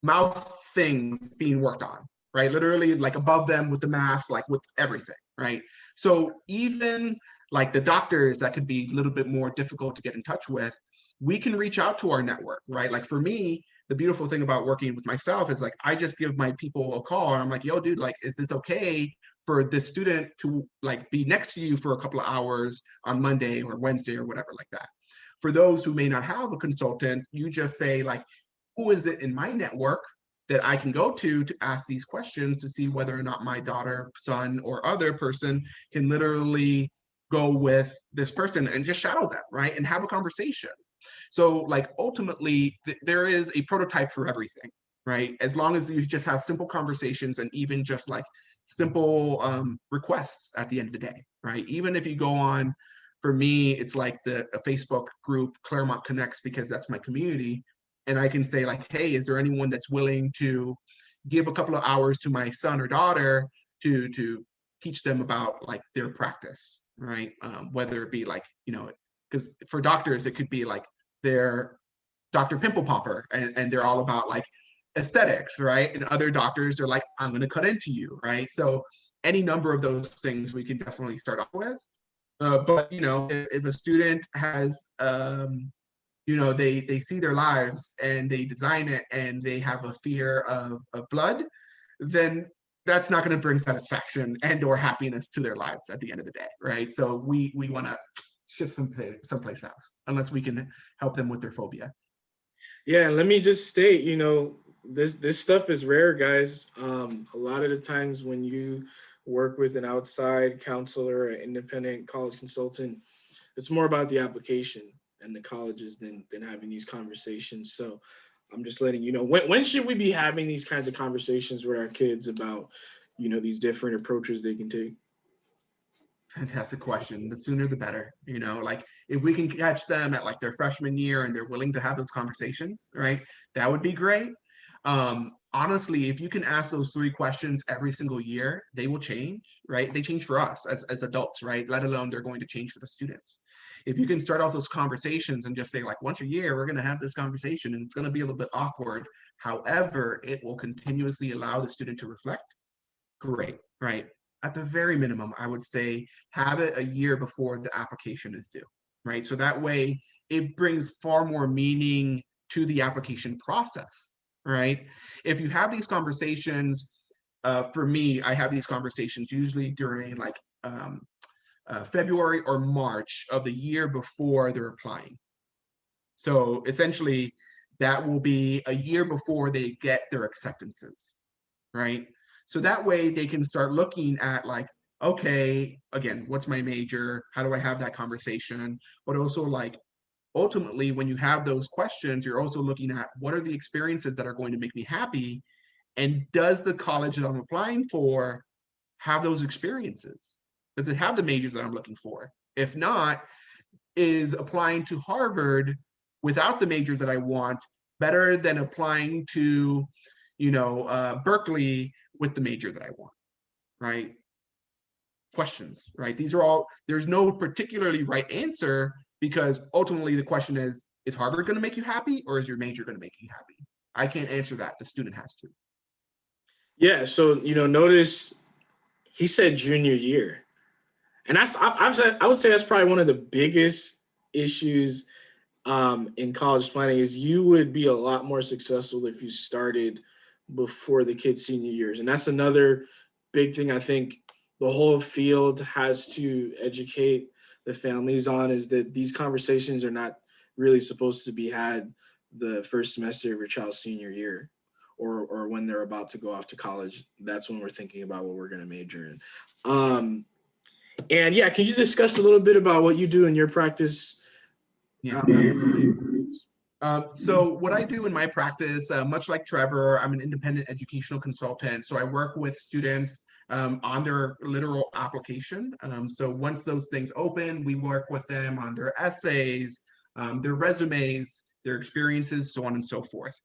mouth things being worked on, right? Literally like above them with the mask, like with everything, right? So even like the doctors that could be a little bit more difficult to get in touch with, we can reach out to our network, right? Like for me, the beautiful thing about working with myself is like, I just give my people a call and I'm like, yo, dude, like, is this okay for this student to like be next to you for a couple of hours on Monday or Wednesday or whatever like that? For those who may not have a consultant, you just say like, who is it in my network that I can go to ask these questions to see whether or not my daughter, son, or other person can literally go with this person and just shadow them, right? And have a conversation. So like ultimately, there is a prototype for everything, right? As long as you just have simple conversations and even just like simple requests at the end of the day, right? Even if you go on, for me, it's like a Facebook group, Claremont Connects, because that's my community. And I can say like, hey, is there anyone that's willing to give a couple of hours to my son or daughter to teach them about like their practice, right? Whether it be like, because for doctors, it could be like their Dr. Pimple Popper and they're all about like aesthetics, right? And other doctors are like, I'm going to cut into you, right? So any number of those things we can definitely start off with. But, if a student has, they see their lives and they design it and they have a fear of blood, then that's not going to bring satisfaction and or happiness to their lives at the end of the day, right? So we want to shift someplace else unless we can help them with their phobia. Yeah, let me just state, this stuff is rare, guys. A lot of the times when you work with an outside counselor or independent college consultant, it's more about the application and the colleges than having these conversations. So I'm just letting you know, when should we be having these kinds of conversations with our kids about, these different approaches they can take? Fantastic question. The sooner the better. Like if we can catch them at like their freshman year and they're willing to have those conversations, right? That would be great. Honestly, if you can ask those 3 questions every single year, they will change, right? They change for us as adults, right? Let alone they're going to change for the students. If you can start off those conversations and just say like once a year, we're going to have this conversation and it's going to be a little bit awkward, However, it will continuously allow the student to reflect. Great, right? At the very minimum, I would say have it a year before the application is due, right? So that way it brings far more meaning to the application process, right? If you have these conversations, for me, I have these conversations usually during like February or March of the year before they're applying. So essentially, that will be a year before they get their acceptances, right? So that way they can start looking at like, okay, again, what's my major? How do I have that conversation? But also like, ultimately, when you have those questions, you're also looking at what are the experiences that are going to make me happy? And does the college that I'm applying for have those experiences? Does it have the major that I'm looking for? If not, is applying to Harvard without the major that I want better than applying to, Berkeley with the major that I want, right? Questions, right? These are all, there's no particularly right answer because ultimately the question is Harvard going to make you happy or is your major going to make you happy? I can't answer that. The student has to. Yeah. So, notice he said junior year. And I would say that's probably one of the biggest issues in college planning is you would be a lot more successful if you started before the kids' senior years. And that's another big thing I think the whole field has to educate the families on is that these conversations are not really supposed to be had the first semester of your child's senior year or when they're about to go off to college. That's when we're thinking about what we're going to major in. And yeah, can you discuss a little bit about what you do in your practice? Yeah. So what I do in my practice, much like Trevor, I'm an independent educational consultant. So I work with students on their literal application. So once those things open, we work with them on their essays, their resumes, their experiences, so on and so forth.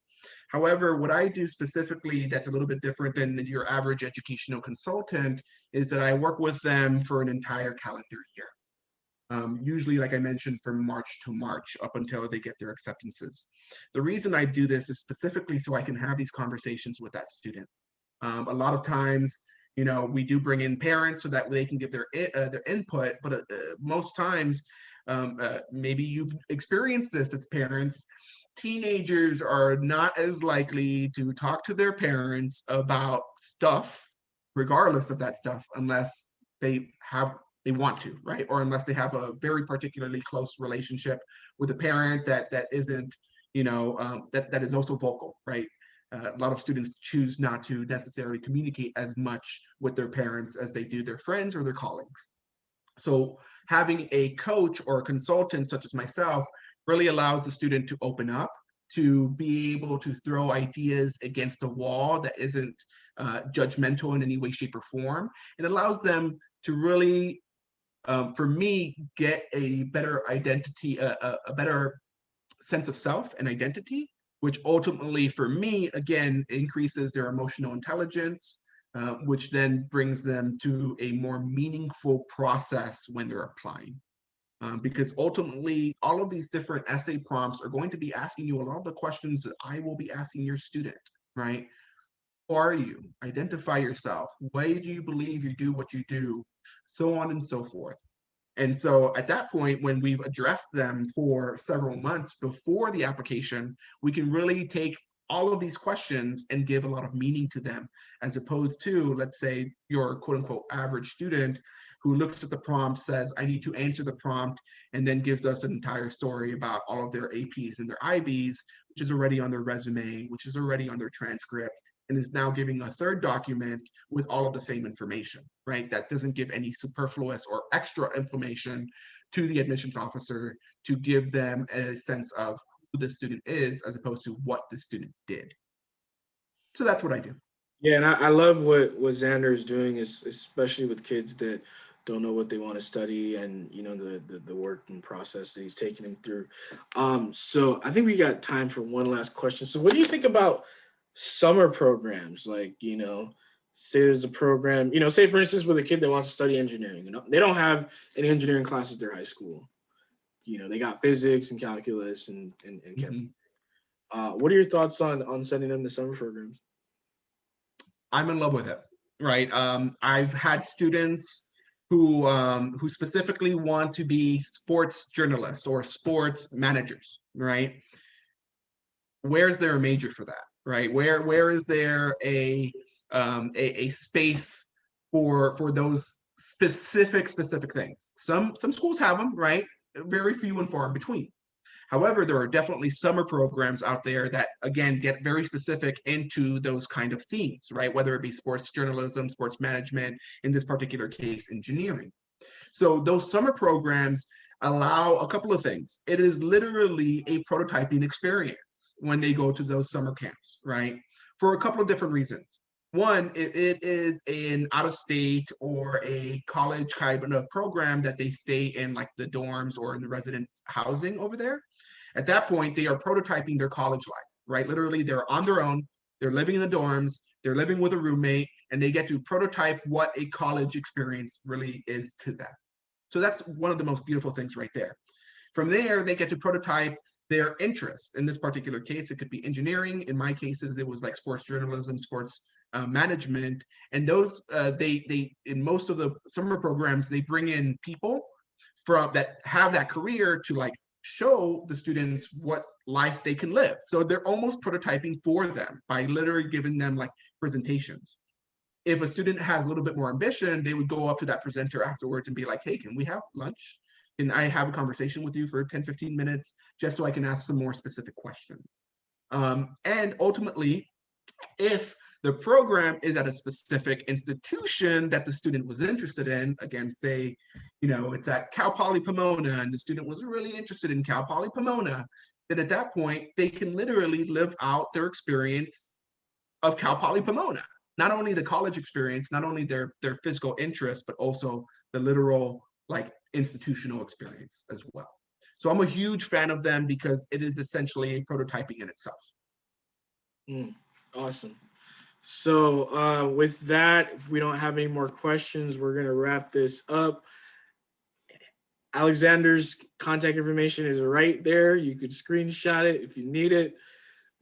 However, what I do specifically that's a little bit different than your average educational consultant is that I work with them for an entire calendar year. Usually, like I mentioned, from March to March up until they get their acceptances. The reason I do this is specifically so I can have these conversations with that student. A lot of times, we do bring in parents so that they can give their input, but most times, maybe you've experienced this as parents, teenagers are not as likely to talk to their parents about stuff, regardless of that stuff, unless they want to, right? Or unless they have a very particularly close relationship with a parent that isn't, that is also vocal, right? A lot of students choose not to necessarily communicate as much with their parents as they do their friends or their colleagues. So having a coach or a consultant such as myself really allows the student to open up, to be able to throw ideas against a wall that isn't judgmental in any way, shape, or form. It allows them to really, for me, get a better identity, a better sense of self and identity, which ultimately, for me, again, increases their emotional intelligence, which then brings them to a more meaningful process when they're applying. Because ultimately, all of these different essay prompts are going to be asking you a lot of the questions that I will be asking your student, right? Who are you? Identify yourself. Why do you believe you do what you do? So on and so forth. And so at that point, when we've addressed them for several months before the application, we can really take all of these questions and give a lot of meaning to them, as opposed to, let's say, your quote unquote average student who looks at the prompt, says, I need to answer the prompt, and then gives us an entire story about all of their APs and their IBs, which is already on their resume, which is already on their transcript, and is now giving a third document with all of the same information, right? That doesn't give any superfluous or extra information to the admissions officer to give them a sense of who the student is as opposed to what the student did. So that's what I do. Yeah, and I love what Xander is doing, is especially with kids that don't know what they want to study, and the work and process that he's taking them through. So I think we got time for one last question. So what do you think about summer programs? Like, say there's a program, say for instance with a kid that wants to study engineering, they don't have any engineering classes at their high school. They got physics and calculus and chemistry. What are your thoughts on sending them to summer programs? I'm in love with it, right? I've had students who specifically want to be sports journalists or sports managers, right? Where's there a major for that, right? Where is there a space for those specific things? Some schools have them, right? Very few and far in between. However, there are definitely summer programs out there that, again, get very specific into those kind of themes, right? Whether it be sports journalism, sports management, in this particular case, engineering. So those summer programs allow a couple of things. It is literally a prototyping experience when they go to those summer camps, right? For a couple of different reasons. One, it is an out-of-state or a college kind of program that they stay in, like the dorms or in the resident housing over there. At that point, they are prototyping their college life, right? Literally, they're on their own, they're living in the dorms, they're living with a roommate, and they get to prototype what a college experience really is to them. So that's one of the most beautiful things right there. From there, they get to prototype their interest. In this particular case, it could be engineering. In my cases, it was like sports journalism, sports management, and those they in most of the summer programs they bring in people from that have that career to like show the students what life they can live. So they're almost prototyping for them by literally giving them like presentations. If a student has a little bit more ambition, they would go up to that presenter afterwards and be like, hey, can we have lunch? Can I have a conversation with you for 10, 15 minutes just so I can ask some more specific questions? And ultimately, if the program is at a specific institution that the student was interested in, again, say, it's at Cal Poly Pomona and the student was really interested in Cal Poly Pomona, then at that point, they can literally live out their experience of Cal Poly Pomona. Not only the college experience, not only their physical interest, but also the literal like institutional experience as well. So I'm a huge fan of them because it is essentially a prototyping in itself. Awesome. So with that, if we don't have any more questions, we're going to wrap this up. Alexander's contact information is right there. You could screenshot it if you need it.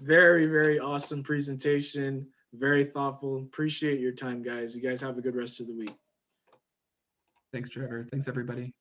Very, very awesome presentation. Very thoughtful. Appreciate your time, guys. You guys have a good rest of the week. Thanks, Trevor. Thanks, everybody.